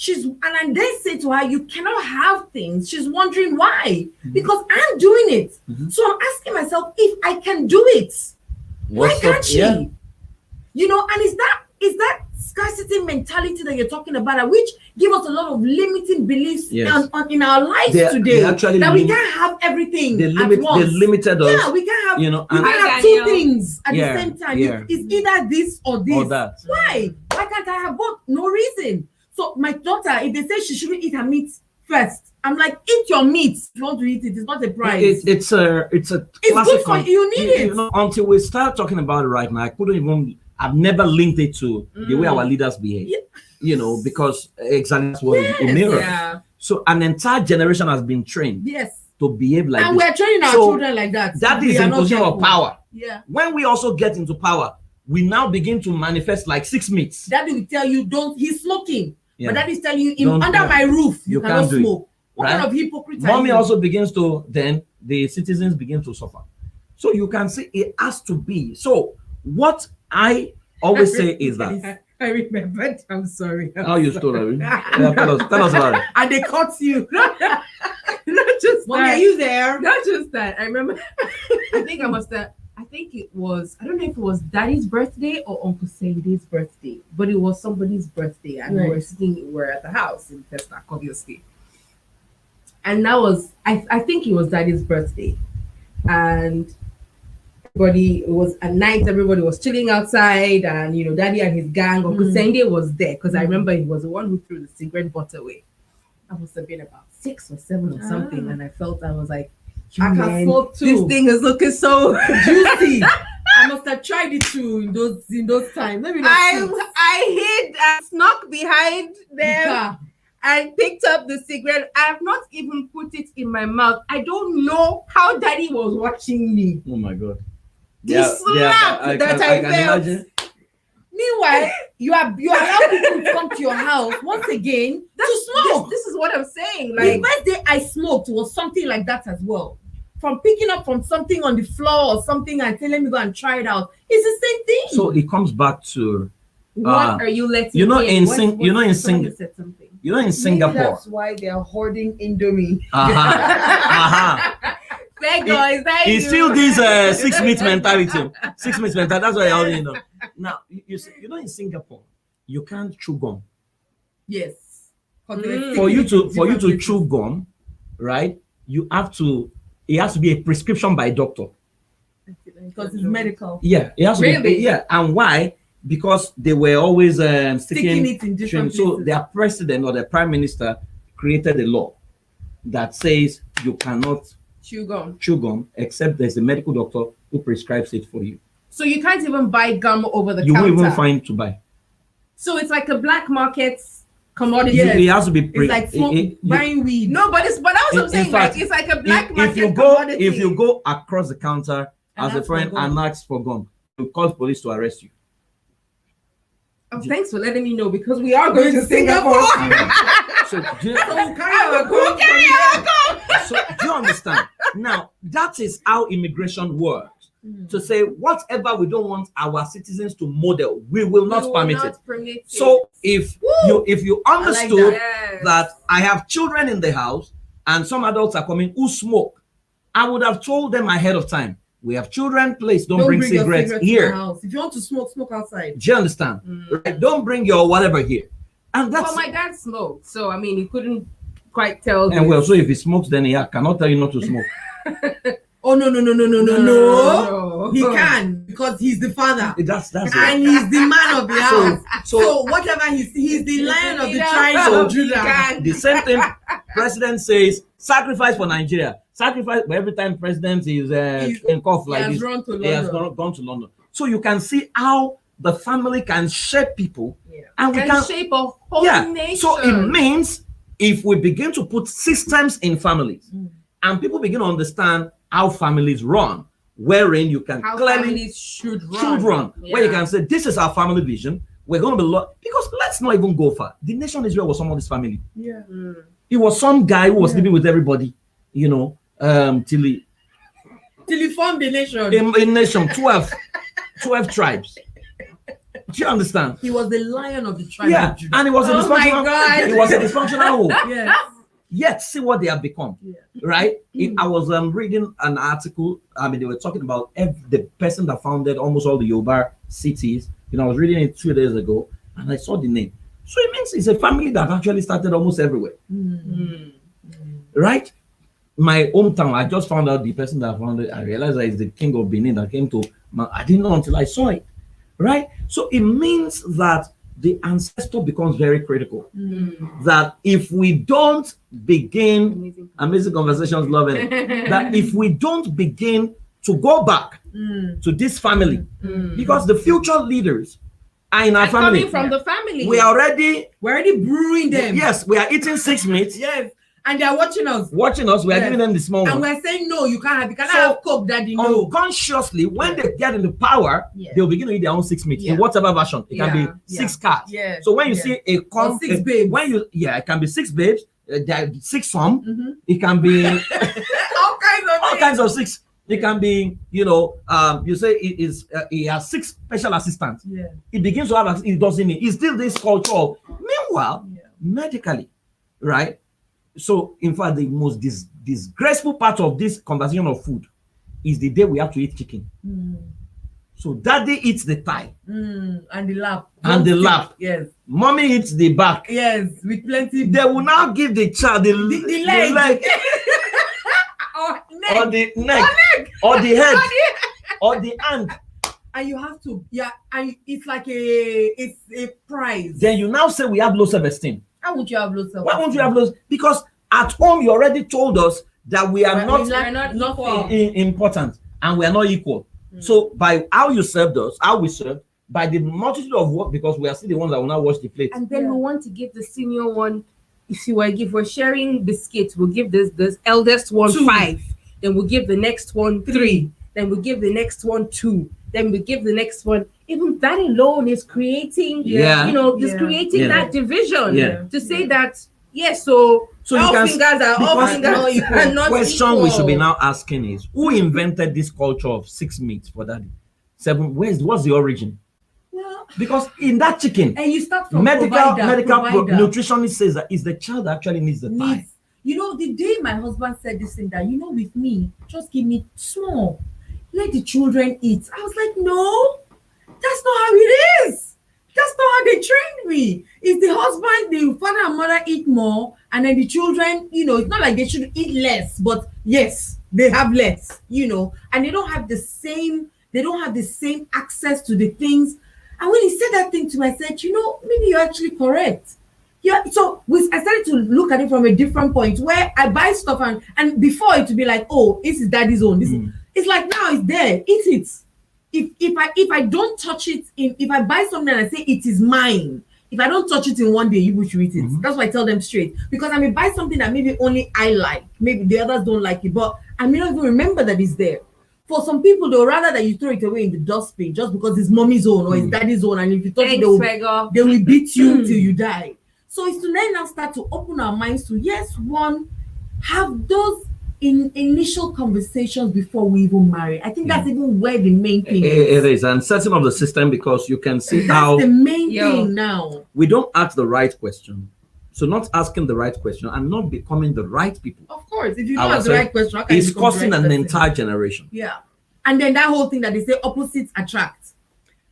and I then say to her, you cannot have things. She's wondering why. Because I'm doing it. So I'm asking myself, if I can do it, why can't she? Yeah. You know, and is that scarcity mentality that you're talking about, which give us a lot of limiting beliefs in our lives today, that we can't have everything at once. They limited us. Yeah, we can't have, you know, we and can't have two things at the same time. Yeah. It's either this or this. Or that. Why can't I have both? No reason. So my daughter, if they say she shouldn't eat her meat first, I'm like, eat your meat if you want to eat it. It's not a prize. It's a It's classic good for you. Need it. You know, until we start talking about it right now, I've never linked it to the way our leaders behave. Yeah. You know, because exactly that's what it mirrors. Yeah. So an entire generation has been trained Yes. to behave like And this. we're training our So children like that. That We is are in not position of careful. power. Yeah. When we also get into power, we now begin to manifest like 6 meats. Daddy will tell you, don't, he's smoking. Yeah. But daddy's telling you, Don't- under my roof, you cannot can't do it, smoke. What right? kind of hypocrite are Mommy you? also begins to, then the citizens begin to suffer. So you can see it has to be. So what I always say is that. I remembered. I'm sorry. How you stole it? Yeah, tell us about it. And they caught you. Not just Mommy, that. are you there? Not just that. I remember. I think I must have. I think it was. I don't know if it was Daddy's birthday or Uncle Sadie's birthday, but it was somebody's birthday, and we Right. were sitting. We're at the house in Testac, obviously. And that was. I think it was Daddy's birthday, and everybody, it was at night. Everybody was chilling outside, and Daddy and his gang. Uncle Sende was there because I remember he was the one who threw the cigarette butt away. I must have been about 6 or 7 or something, and I was like, I can "Man, smoke too. this thing is looking so Juicy. I must have tried it too in those times. Maybe not. I hid and snuck behind them Yeah. and picked up the cigarette. I have not even put it in my mouth. I don't know how Daddy was watching me. Oh my God. The slap that I can felt. imagine. Meanwhile, you allow people to come to your house once again to smoke. This is what I'm saying. The Like, first day I smoked was something like that as well. From picking up from something on the floor or something and saying, let me go and try it out. It's the same thing. So it comes back to what are you letting you know, in? in Somebody said something. Maybe Singapore. that's why they are hoarding Indomie. Fair guys, thank It's you. still this 6 meat mentality. 6 meat mentality. That's why I already know. Now in Singapore, you can't chew gum. Yes. For you to chew gum, right? You have to. It has to be a prescription by a doctor. Because it's medical. Yeah, it has to Really? be. Yeah, and why? Because they were always Sticking sticking it in different so places. their president or their prime minister created a law that says you cannot Chew gum. chew gum except there's a medical doctor who prescribes it for you. So you can't even buy gum over the You counter. won't even find to buy. So it's like a black market commodity. Yes. It has to be It's like buying weed. No, but that's what I'm In saying. fact, Like, it's like a black if market you go commodity. if you go across the counter And as a ask for friend gum. and ask for gum, you call police to arrest you. Oh, thanks for letting me know because we are going to Singapore. So do you, So carry our We'll gum carry from our gum. so do you understand? Now that is how immigration works. To say whatever we don't want our citizens to model, we will not We will permit not it. permit it. So if you understood Yes. that I have children in the house and some adults are coming who smoke, I would have told them ahead of time. We have children, please don't bring your cigarettes cigarette to here. the house. If you want to smoke, smoke outside. Do you understand? Right? Don't bring your whatever here. And that's Well, my dad smoked, so I mean, he couldn't quite tell. and well, so if he smokes, then he cannot tell you not to smoke. Oh no. No. He can because he's the father. That's And it. he's the man of the house. So So whatever he's the lion of the tribe So of Judah. the same thing president says, sacrifice for Nigeria. Sacrifice, but every time president is in cough He like has this, run to he has London. gone to London. So you can see how the family can shape people, Yeah. and we Can can shape a whole nation. So it means if we begin to put systems in families, and people begin to understand how families run, wherein you can how clearly families should run. where you Yeah. can say this is our family vision. We're going to be because let's not even go far. The nation Israel was somebody's family. Yeah. It was some guy who was living with everybody, till he Till he formed the nation. in nation 12 tribes. Do you understand? He was the lion of the tribe Yeah, of Judah. and it was a Oh my dysfunctional. God. It was a dysfunctional home. Yes. Yet see what they have become. Yeah. Right? I was reading an article. I mean, they were talking about the person that founded almost all the Yoruba cities. I was reading it 2 days ago, and I saw the name. So it means it's a family that actually started almost everywhere. Right? My hometown, I just found out the person that founded it. I realized that it's the king of Benin that came to. I didn't know until I saw it. Right? So it means that the ancestor becomes very critical. That if we don't begin, amazing conversations, loving it, that if we don't begin to go back to this family, because the future leaders are in our family. Coming from the family. We're already We're already brewing them. yes, we are eating 6 meats. Yes. And they're watching us. Watching us, we are Yes. giving them the small And one. we're saying, no, you can't have, you cannot So, have Coke, daddy, no. Unconsciously, when they get into power, Yeah. they'll begin to eat their own 6 meat in Yeah. whatever version. It can Yeah. be 6 cars. Yeah. So when you Yeah. see a Or 6 babes. when you it can be 6 babes, there are 6 some. Mhm. It can be All kinds of all things. kinds of 6. It can be, you say he has 6 special assistants. Yeah. It begins to have, it doesn't need. It's still this culture. Meanwhile, Yeah. medically, right? So, in fact, the most disgraceful part of this conversation of food is the day we have to eat chicken. Mm. So, daddy eats the thigh, And the lap. And the Don't lap. stick. Yes. mommy eats the back. Yes. With plenty. They will now give the child the leg Or or neck. the neck or the head or the hand. And you have to, and it's like it's a prize. Then you now say we have low self-esteem. How would you have low self? Why won't you have low? Because at home you already told us that we are We're not not equal. important and we are not equal. So by how you served us, how we served, by the multitude of work, because we are still the ones that will now wash the plate. And then we want to give the senior one, if we're sharing biscuits, we'll give this eldest one 2. 5, then we'll give the next one 3, then we'll give the next one 2, then we give the next one. Even that alone is creating, creating Yeah. that division. Yeah. To say that, so So you all can fingers are all because fingers not equal. are not question equal. we should be now asking is who invented this culture of 6 meats for daddy? 7. What's the origin? Well, Because in that chicken, and you start from medical provider. nutritionist says that is the child that actually needs the thigh. Needs. The day my husband said this thing that, with me, just give me small. Let the children eat. I was like, no, that's not how it is. That's not how they trained me. It's the husband, the father and mother eat more, and then the children, it's not like they should eat less, but yes, they have less, and they don't have the same access to the things. And when he said that thing to me, I said, maybe you're actually correct. Yeah, so I started to look at it from a different point where I buy stuff and before it would be like, oh, this is daddy's own. It's like now it's there, eat it. If I don't touch it, if I buy something and I say it is mine, if I don't touch it in one day, you should eat it. That's why I tell them straight. Because I may buy something that maybe only I like, maybe the others don't like it, but I may not even remember that it's there. For some people, they'll rather that you throw it away in the dustbin just because it's mommy's own or it's daddy's own, and if you touch it, they will beat you till you die. So it's to then now start to open our minds to, yes, one, have those initial conversations before we even marry. I think that's even where the main thing is. It is, and setting up the system, because you can see That's how the main thing now. we don't ask the right question. So not asking the right question and not becoming the right people. Of course, if you don't ask the right question, how can It's you become the costing right an person? entire generation. Yeah. And then that whole thing that they say opposites attract.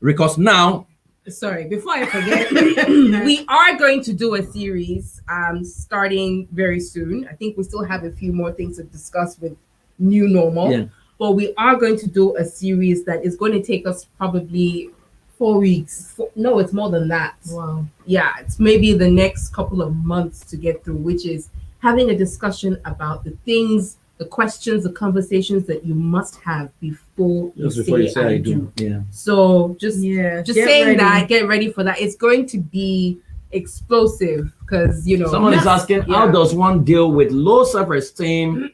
Because now, Sorry, before I forget, we are going to do a series starting very soon. I think we still have a few more things to discuss with new normal, but we are going to do a series that is going to take us probably 4 weeks. No, it's more than that. Wow. Yeah, it's maybe the next couple of months to get through, which is having a discussion about the things, the questions, the conversations that you must have before you say I do. Yeah. So just Get saying ready. that, get ready for that. It's going to be explosive because Someone is asking, how does one deal with low self-esteem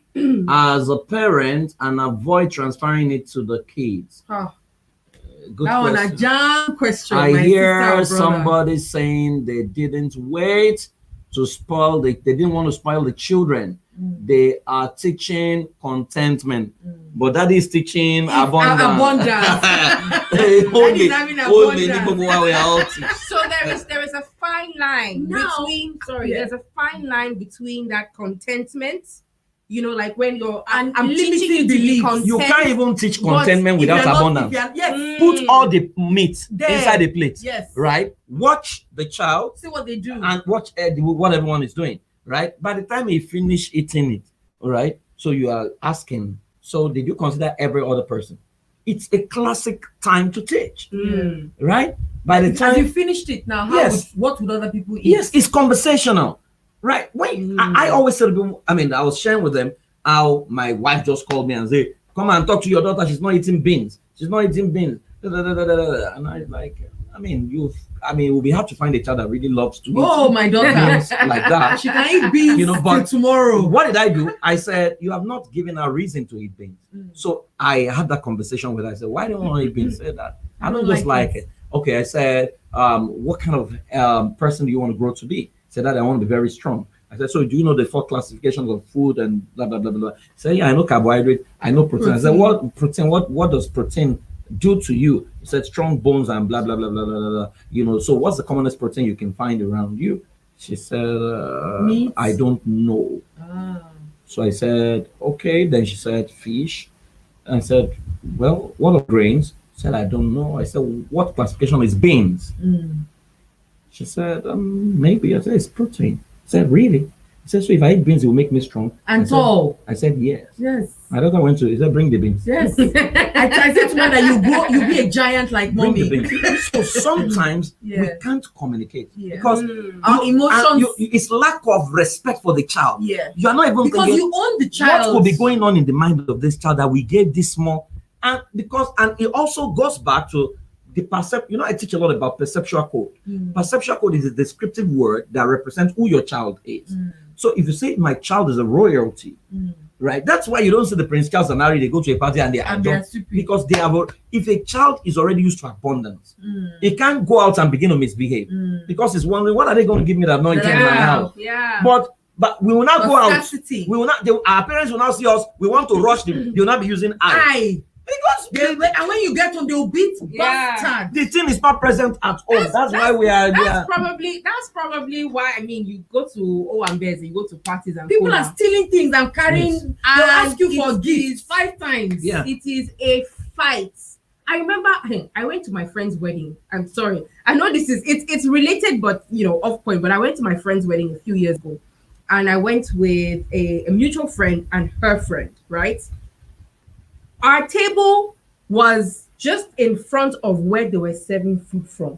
as a parent and avoid transferring it to the kids? Good that one a question. jam question. I my hear sister or brother. somebody saying they didn't wait to spoil they didn't want to spoil the children. They are teaching contentment, but that is teaching abundance. That is having abundance. So there is a fine line between there's a fine line between that contentment, like when you're I'm limiting teaching you to be beliefs. content. You can't even teach But contentment if without you're not- abundance. if you're- yes. Put all the meat There. inside the plate. Yes. Right? Watch the child See what they do. and watch what everyone is doing. Right? By the time he finish eating it, all right? So you are asking, so did you consider every other person? It's a classic time to teach. Right? By the As time you finished it now, what would other people eat? yes, it's conversational. Right? When I always tell people, I was sharing with them how my wife just called me and say, come and talk to your daughter. She's not eating beans. She's not eating beans. And I like, it will be hard to find a child that really loves to eat Oh, my daughter. beans like that. She can eat beans You know, but till tomorrow. What did I do? I said, you have not given her reason to eat beans. So I had that conversation with her. I said, why don't you want to eat beans? She said that I don't just like it. Okay, I said, what kind of person do you want to grow to be? She said that I want to be very strong. I said, so do you know the 4 classifications of food and blah blah blah blah blah? She said, yeah, I know carbohydrate, I know protein. I said, what protein? What does protein do to you? He said, strong bones and blah blah blah blah blah blah. You know, so what's the commonest protein you can find around you? She said, Meat? I don't know. So I said, okay. Then she said, fish. And I said, well, what are grains? She said, I don't know. I said, what classification is beans? She said, maybe. I said, it's protein. I said, really? He said, so if I eat beans, it will make me strong. And tall. I said, yes. Yes. My daughter went to, he said, bring the beans. Yes. I said to her that you'll be a giant like Bring mommy. the beans. So sometimes we Yeah. can't communicate Yeah. because Our emotions. it's lack of respect for the child. Yeah. You are not even Because thinking you own the child. what could be going on in the mind of this child that we gave this small, and it also goes back to the percept. You know, I teach a lot about perceptual code. Perceptual code is a descriptive word that represents who your child is. So if you say my child is a royalty, right? That's why you don't see the Prince Charles and Harry, they go to a party and they are stupid. because they have. If a child is already used to abundance, he can't go out and begin to misbehave because he's wondering, what are they going to give me that anointing in my house? Yeah. But we will not go out. Scarcity. We will not. Our parents will not see us. We want to rush them. They will not be using I. Because And when you get home, they'll beat bastard. the thing is not present at home. That's why we are there. That's probably why, I mean, you go to Owambez, you go to parties and People cola. are stealing things and carrying. Yes. They'll And ask you for it gifts is- 5 times. Yeah. It is a fight. I remember I went to my friend's wedding. I'm sorry. I know it's related, but off point. But I went to my friend's wedding a few years ago, and I went with a mutual friend and her friend. Right. Our table was just in front of where they were serving food from.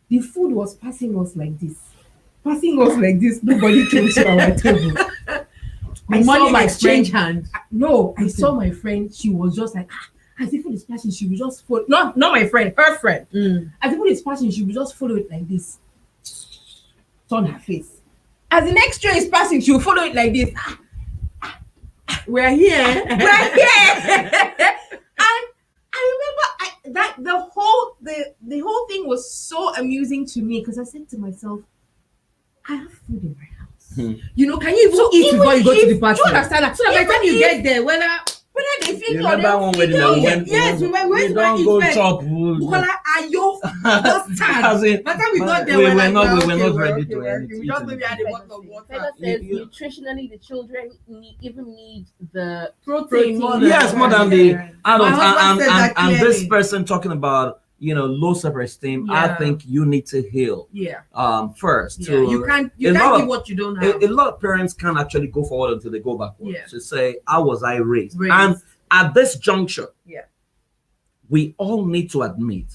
The food was passing us like this. Nobody came to our table. The money my exchange friend- hand. No, I saw my friend. She was just like, as the food is passing, she will just follow. Not my friend, her friend. As the food is passing, she will just follow it like this. Turn her face. As the next tray is passing, she will follow it like this. We're here. Right here. And I remember that the whole thing was so amusing to me because I said to myself, I have food in my house. Can you even eat before you go to the party? Do you understand that? So that by the time you get there, whether they feel You remember one wedding that we went? Yes, we went to don't eat go first. chop. Bukola, are you As stand? in, By the time we got there, we we're were like, not well, ready okay, to we're eat okay. We it. just maybe had a bottle of water. Taylor says You- nutritionally the children even need the Protein more than- Yes, more than the Yeah. adults. My husband said that And this clearly. person talking about low self-esteem. I Yeah. think you need to heal Yeah. first. Yeah. To You can't a lot give of- what you don't have. a lot of parents can't actually go forward until they go backwards Yeah. to say, how was I raised? Raised. And at this juncture, Yeah. we all need to admit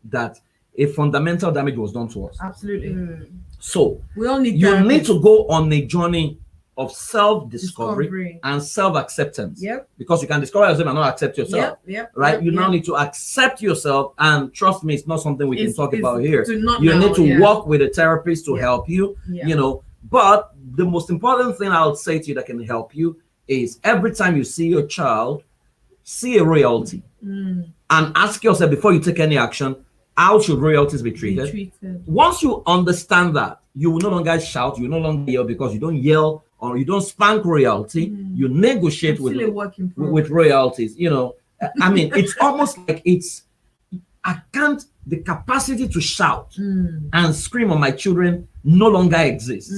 that a fundamental damage was done to us. Absolutely. So We all need you therapy. need to go on a journey of self-discovery Discovery. and self-acceptance. Yep. Because you can discover yourself and not accept yourself. Yep. Right? You now yep. need to accept yourself, and trust me, it's not something we can talk about here. You now, need to yeah. work with a therapist to Yeah. help you, Yeah. But the most important thing I would say to you that can help you is every time you see your child, see a royalty and ask yourself before you take any action, how should royalties be Be treated? treated. Once you understand that, you will no longer shout, you no longer yell because you don't yell or you don't spank royalty, you negotiate Still a work in progress. with royalties. I mean, it's almost like the capacity to shout and scream on my children no longer exists.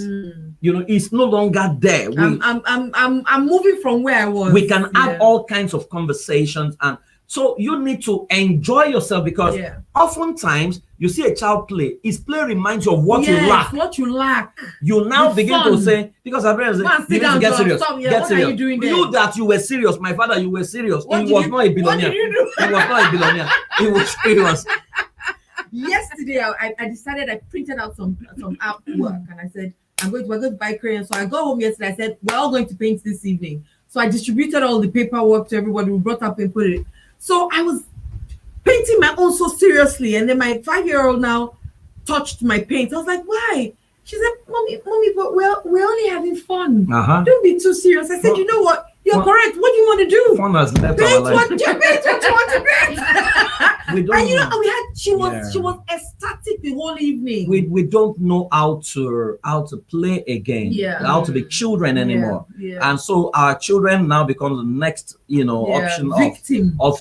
It's no longer there. I'm moving from where I was. We can have Yeah. all kinds of conversations, and so you need to enjoy yourself because Yeah. oftentimes you see a child play. His play reminds you of what you Yes, lack. what you lack. You now The begin to fun. say, because our parents say, Go and you sit need to down, get John. serious. Stop here. Get What are serious. you doing there? You that you were serious. My father, you were serious. What He did was you- not a billionaire. What did you do? He was not a billionaire. He was serious. Yesterday, I decided I printed out some artwork and I said we're going to buy crayons. So I got home yesterday. I said we're all going to paint this evening. So I distributed all the paperwork to everybody. We brought up and put it. So I was painting my own so seriously. And then my 5-year-old now touched my paint. I was like, why? She said, mommy, but we're only having fun. Don't be too serious. I said, you know what? You're correct. What do you want to do? Fun has left Paint our life. what you want to paint. We don't And you know, know. she was ecstatic the whole evening. We don't know how to play again. Yeah. How to be children anymore. Yeah. And so our children now become the next, option victim of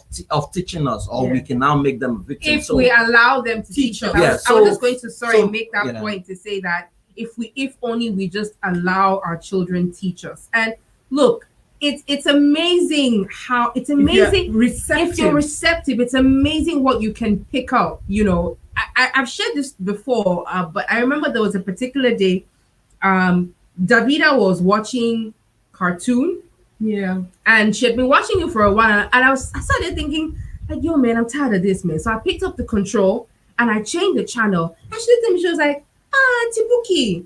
teaching us, or we can now make them victims. If So we allow them to teach us. Yeah, I was just going to make that yeah. point to say that if only we just allow our children teach us. And look, it's amazing how it's amazing if you're receptive. It's amazing what you can pick up. I've shared this before, but I remember there was a particular day Davida was watching cartoon. Yeah. And she had been watching it for a while, and I started thinking, like, yo, man, I'm tired of this, man. So I picked up the control and I changed the channel. And she looked at me, she was like, Tibuki,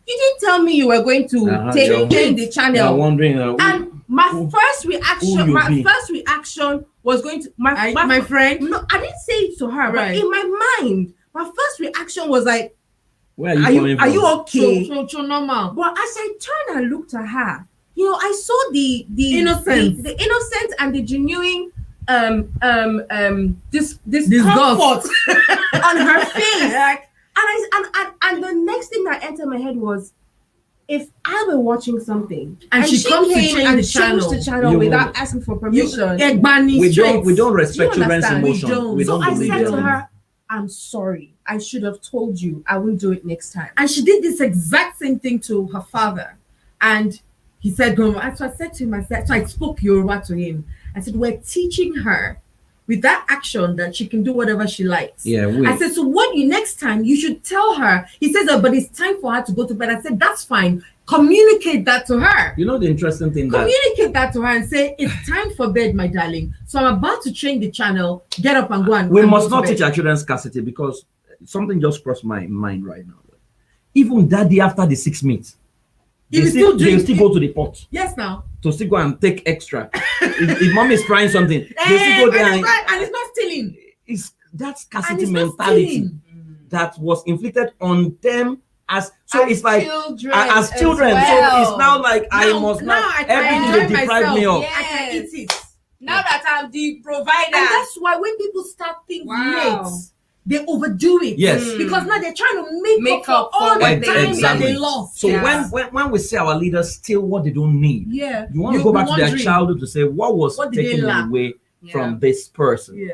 you didn't tell me you were going to change the channel. I'm wondering. And my first reaction was going to my friend. No, I didn't say it to her, but in my mind, my first reaction was like, where are you okay? So normal. But as I turned and looked at her, I saw the innocence, the innocence and the genuine this disgust on her face. And the next thing that entered my head was, if I were watching something and she comes to change the channel without asking for permission, we don't respect children's emotions. We don't so I believe said it. to her, I'm sorry. I should have told you. I won't do it next time. And she did this exact same thing to her father. And he said, so I said to him, so I spoke Yoruba to him. I said, we're teaching her with that action that she can do whatever she likes. Yeah. I said, so next time you should tell her. He says, but it's time for her to go to bed. I said, that's fine. Communicate that to her. You know the interesting thing Communicate that to her and say, it's time for bed, my darling. So I'm about to change the channel. Get up and go and we must not teach our children scarcity, because something just crossed my mind right now. Even daddy, after the 6 meets, they still go to the pot. Yes, now. To still go and take extra. if mom is trying something, they still go there and it's not stealing. It's that scarcity mentality that was inflicted on them as it's like children as children. Well. So it's now like I must now everything they deprive me of. Yes. I can eat it. Now that I'm the provider. And that's why when people start things late, they overdo it. Yes. Because now they're trying to make up for all the time that they lost. So when we see our leaders steal what they don't need, you want to go back to their childhood to say what was taken away from this person.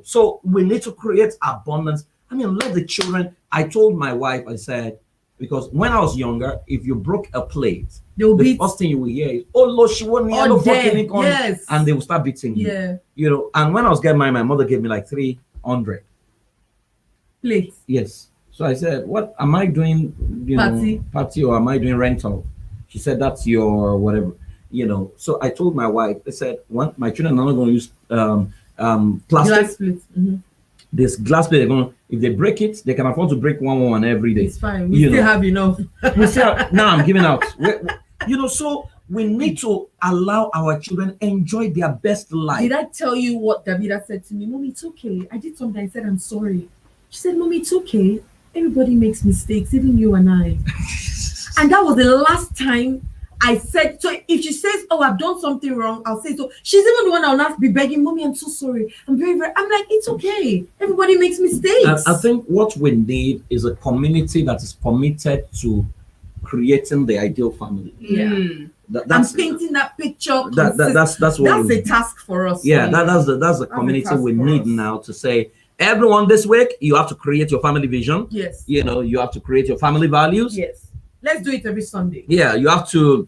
So we need to create abundance. I mean, let the children. I told my wife, I said, because when I was younger, if you broke a plate, the first thing you will hear is, "Oh Lord, she won't need no fucking on," and they will start beating you. And when I was getting married, my mother gave me like 300 plates. Yes. So I said, "What am I doing? Party, or am I doing rental?" She said, "That's your whatever." So I told my wife, I said, my children are not going to use plastic. Glass plates. This glass plate, if they break it, they can afford to break one every day. It's fine. We still have enough. Now I'm giving out. So we need to allow our children enjoy their best life. Did I tell you what Davida said to me? Mommy, it's okay. I did something. I said, I'm sorry. She said, Mommy, it's okay. Everybody makes mistakes, even you and I. And that was the last time I said, so if she says, oh, I've done something wrong, I'll say so. She's even the one that will not be begging, Mommy, I'm so sorry. I'm very, very, I'm like, it's okay. Everybody makes mistakes. I think what we need is a community that is committed to creating the ideal family. Yeah. That's painting that picture. That's what a task for us. Yeah, that's the community we need now to say, everyone this week, you have to create your family vision. Yes. You have to create your family values. Yes. Let's do it every Sunday. Yeah, you have to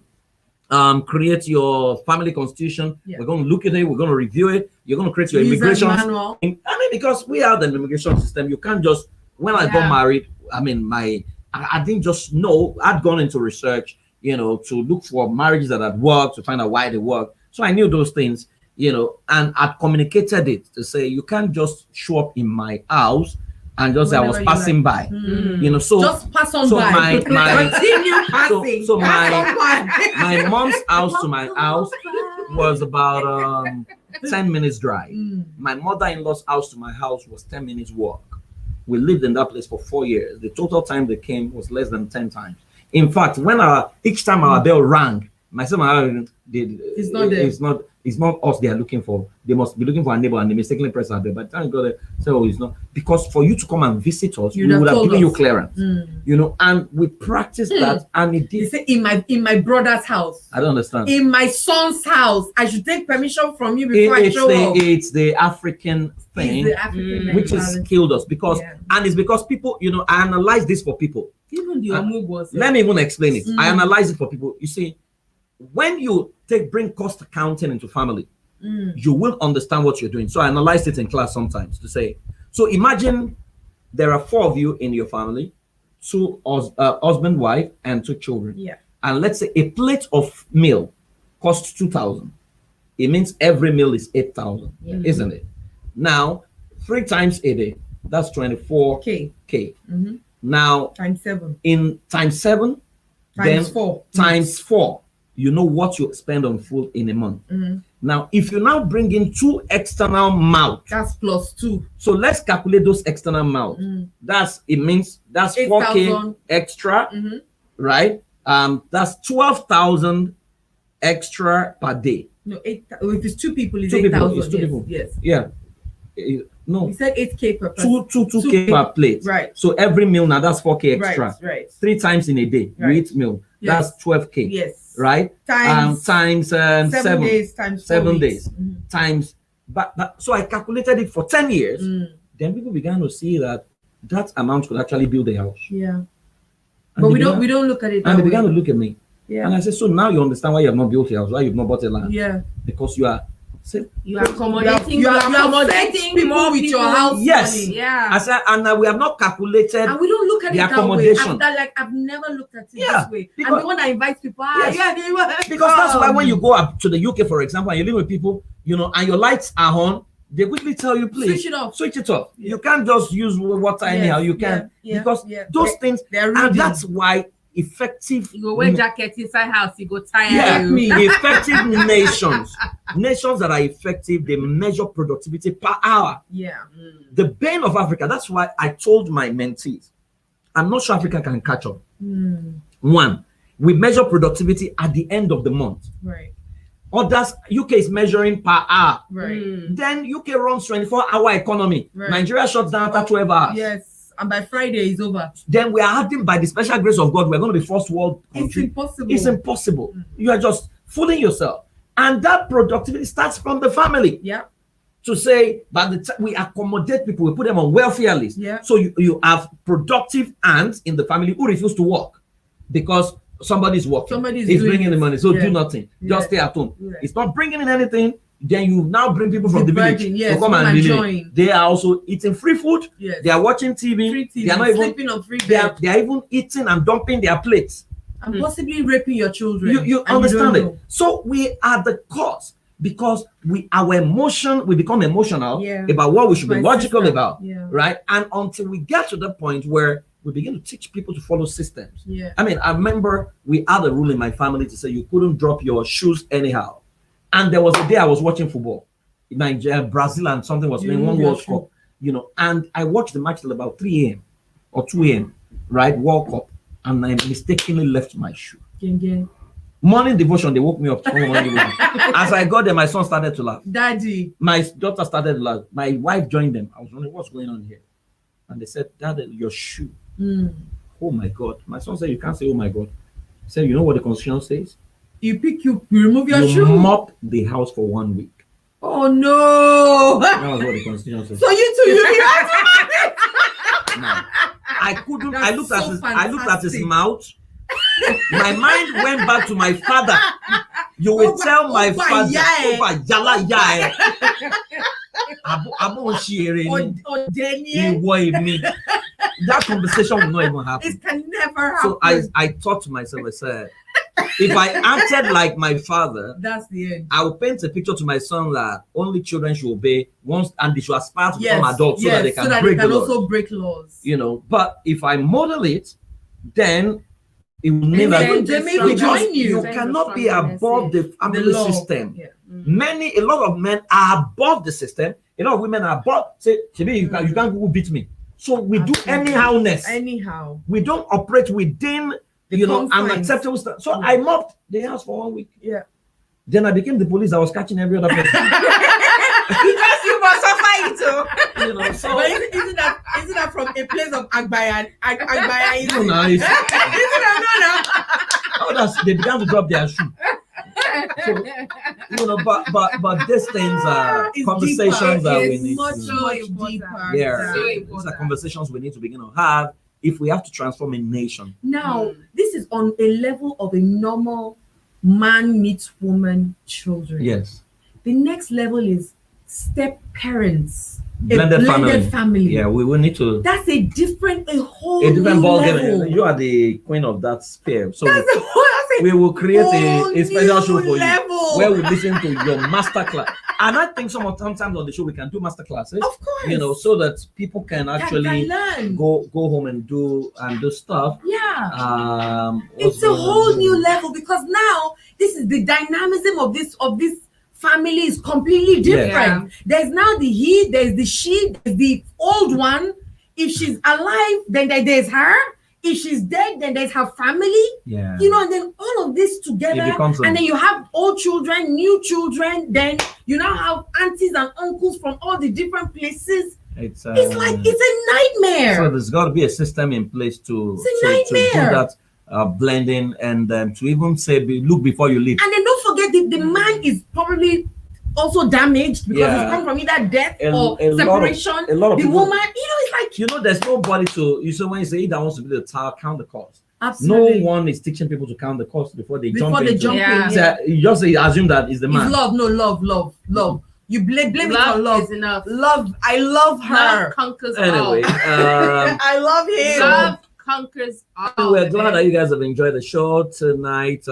create your family constitution. Yeah. We're going to look at it. We're going to review it. You're going to create your immigration manual. I mean, because we are the immigration system. You can't just, when I got married, I mean, I didn't just know. I'd gone into research, to look for marriages that had worked, to find out why they work. So I knew those things, and I communicated it to say, you can't just show up in my house and just say I was passing by, so just pass on by. Continue passing. My mom's house to my house was about 10 minutes drive. My mother-in-law's house to my house was 10 minutes walk. We lived in that place for 4 years. The total time they came was less than 10 times. In fact, when each time our bell rang, myself and I did. It's not us they are looking for. They must be looking for a neighbor, and they mistakenly press our bell. By the time you go there, say, oh, it's not. Because for you to come and visit us, we would have given you clearance. And we practiced that, and it did. You say in my brother's house. I don't understand. In my son's house, I should take permission from you before I show up. It's the African thing, which has killed us and it's because people, I analyze this for people. Even the Omug was. Let me even explain it. I analyze it for people. You see, when you bring cost accounting into family, you will understand what you're doing. So I analyzed it in class sometimes to say, so imagine there are 4 of you in your family, 2 husband, wife, and 2 children. Yeah. And let's say a plate of meal costs 2,000. It means every meal is 8,000, isn't it? Now, 3 times a day, that's 24K. Now, times 7. Times 7, times then 4. Times 4. You know what you spend on food in a month. Now, if you now bring in 2 external mouths, that's plus 2. So let's calculate those external mouths. That's 4K extra, right? That's 12,000 extra per day. No, if it's 2 people, it's 8,000. 8,000. 2 people. Yes. Yeah. No. We said 8K per person. 2K per plate. Right. So every meal now that's 4K extra. Right. 3 times in a day. You eat meal. Yes. That's 12K. Yes. Right. Times 7 days times 7 days times. But so I calculated it for 10 years. Then people began to see that amount could actually build a house. Yeah. But we don't look at it. And they began to look at me. Yeah. And I said, so now you understand why you have not built a house, why you've not bought a land. Yeah. Because you are accommodating people with your house. Yes. Money. Yeah. I said, and we have not calculated. And we don't look at the it accommodation. that way. I've never looked at it this way. Because, I'm the one that invites people. Because that's why when you go up to the UK, for example, and you live with people, and your lights are on, they quickly tell you, please switch it off. You can't just use water anyhow. You can because those things, and that's why effective. You go wear jacket inside house. You go tired. Yeah, effective nations that are effective, they measure productivity per hour. Yeah. The bane of Africa. That's why I told my mentees, I'm not sure Africa can catch up. 1, we measure productivity at the end of the month. Right. Others, UK is measuring per hour. Right. Then UK runs 24-hour economy. Right. Nigeria shuts down after 12 hours. Yes. And by Friday it's over. Then we are adding, by the special grace of God, we're going to be first world country. It's impossible. You are just fooling yourself. And that productivity starts from the family. Yeah. To say, by the time we accommodate people, we put them on welfare list. Yeah. So you have productive ants in the family who refuse to work because somebody's working. Somebody's bringing the money. So do nothing. Just stay at home. Yeah. It's not bringing in anything. Then you now bring people from the village to come and join. They are also eating free food. Yes. They are watching TV. They are not even sleeping on free bed. They are even eating and dumping their plates. And possibly raping your children. You understand it? So we are the cause because we become emotional about what we should be logical about. Yeah. Right? And until we get to the point where we begin to teach people to follow systems. Yeah. I mean, I remember we had a rule in my family to say you couldn't drop your shoes anyhow. And there was a day I was watching football in Nigeria, Brazil, and something was playing one World Cup, and I watched the match till about 3 a.m. or 2 a.m., right? World Cup, and I mistakenly left my shoe. Morning devotion, they woke me up. As I got there, my son started to laugh. Daddy. My daughter started to laugh. My wife joined them. I was wondering what's going on here. And they said, Dad, your shoe. Oh my God. My son said, you can't say, oh my God. He said, you know what the Constitution says? You remove your shoe. You mop the house for 1 week. Oh no! That was what the Constitution says. So you have to. No, I couldn't. I looked at his mouth. My mind went back to my father. You will tell my father. That conversation will not even happen. It can never happen. So I thought to myself, I said, if I acted like my father, that's the end. I will paint a picture to my son that only children should obey once, and they should aspire to become adults so that they can also break laws. But if I model it, then It will And never. then they may Because join you. you cannot be above the family law. system. Yeah. A lot of men are above the system. A lot of women are above. Say, Shebi, you can't go beat me. So we do anyhowness. Anyhow. We don't operate within The an confines. acceptable standard. So I mopped the house for 1 week. Yeah. Then I became the police. I was catching every other person. Because you must suffer it too. So But isn't that from a place of Agbayan? Agbayan is no, no, it's, no. others, they began to drop their shoe. So, but these things are It's conversations deeper. that we It's need much, to. much important. deeper. Yeah, So these are important. conversations we need to begin to have if we have to transform a nation. Now, this is on a level of a normal man meets woman children. Yes, The next level is step parents. blended family. family. Yeah, we will need to That's a whole a different new ball level. game. You are the queen of that sphere. So That's a we will create whole a special show new for level. you where we listen to your master class. And I think sometimes on the show we can do master classes. Of course. So that people can actually can learn. go home and do stuff. Yeah. What's It's a going whole on? new level because now this is the dynamism of this family is completely different. Yeah. There's now the he, there's the she, there's the old one. If she's alive, then there's her. If she's dead, then there's her family. Yeah. And then all of this together, It becomes and then you have old children, new children. Then you now have aunties and uncles from all the different places. It's It's a nightmare. so there's got to be a system in place to It's a to do nightmare. that blending and to even say look before you leave. And then don't forget the man is probably also damaged because Yeah. it's come from either death A- or a lot of- separation. a lot of the people- woman, it's like There's nobody to when you say that wants to be the tower, count the cost. absolutely No one is teaching people to count the cost before they before jump they into jump it. Yeah. in. So you just assume that is the man. It's love, no love. You blame it on love. is enough. Love, I love her. Love conquers Anyway, I love him. all. Love conquers all. we're glad that you guys have enjoyed the show tonight.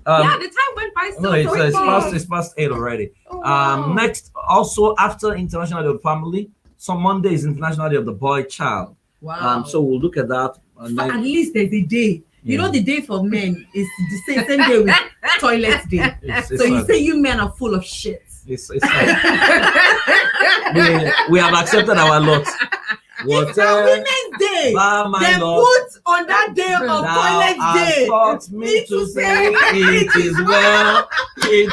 Yeah, the time went by so No, it's quickly. past 8 already. Oh, wow. Next, also after International Day of the Family, so Monday is International Day of the Boy Child. Wow. So we'll look at that. And But at then least there's a day. You Yeah. know, the day for men is the same day with toilet day. So you say you men are full of shit. it's we have accepted our lot. It's a women's day. my They Lord, put on that day of thou toilet hast day. taught me to say it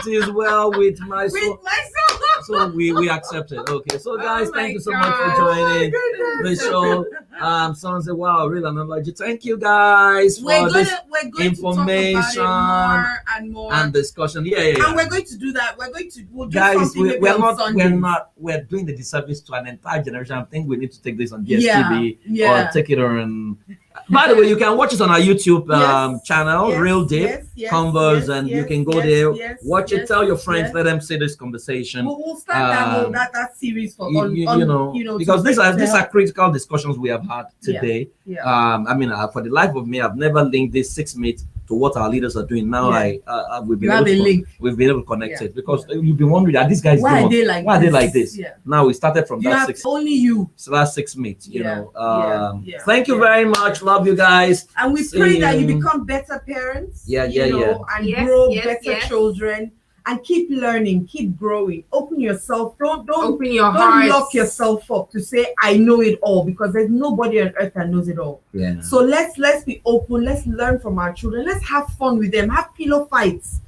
is well with my soul. With myself. So we accept it. Okay. So guys, Oh my thank you so much God. for joining the show. Someone said, wow, real analogy. Thank you guys for We're this going to information talk about it more and more. and discussion. Yeah. And we're going to do that. We'll do Guys, something maybe we're doing the disservice to an entire generation. I think we need to take this on Yeah, DSTV yeah. or take it on. By the way, you can watch us on our YouTube Yes, channel, yes, Real Deep yes, CONVOZ, yes, and you yes, can go yes, there, yes, watch it, yes, tell your friends, yes. let them see this conversation. We'll start that series for Because these are critical discussions we have had today. Yeah. For the life of me, I've never linked this 6 meet to what our leaders are doing now. Yeah. We've been You have a link. We've been able to connect Yeah. it because you've been wondering, are these guys Why doing are they like why are they this? like this? Yeah. Now we started from You that have 6 only you. so that's 6 meet. Yeah. Thank you Yeah. very much. Love you guys. And we See pray that you you. become better parents. Yeah, you yeah, know, and Yes, grow yes, better yes. children. And keep learning, keep growing. Open yourself. Don't Open your don't heart. lock yourself up to say I know it all, because there's nobody on earth that knows it all. Yeah. So let's be open. Let's learn from our children. Let's have fun with them. Have pillow fights.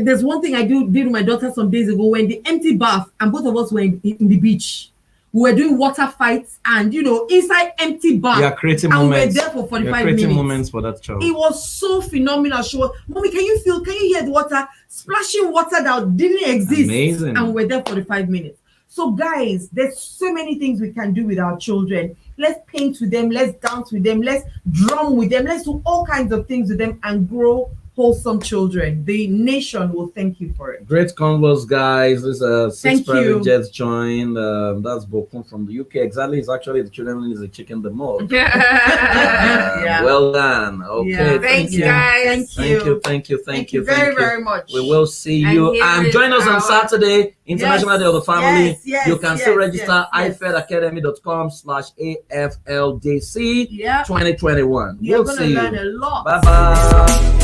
There's one thing I did with my daughter some days ago when the empty bath and both of us were in the beach. We were doing water fights and inside empty bath. You are creating and moments. we were there for You're 45 creating minutes. moments for that child. It was so phenomenal. She was, Mommy, can you hear the water splashing water that didn't exist? Amazing. And we're there for 45 minutes. So guys, there's so many things we can do with our children. Let's paint with them, let's dance with them, let's drum with them, let's do all kinds of things with them and grow wholesome children. The nation will thank you for it. Great convos, guys. This Thank six private you. jets joined. That's Bokun from the UK. Exactly, it's actually the children is the chicken the most. Yeah. Well done. Okay, Yeah. Thanks, you. guys. Thank you, thank you, Thank you very, very much. We will see And you. here And is join us on our- Saturday, International Day of the Family. Yes, yes, you can yes, still register yes. ifedacademy.com/AFLDC Yeah. 2021. You're We'll gonna see learn you. a lot. Bye bye.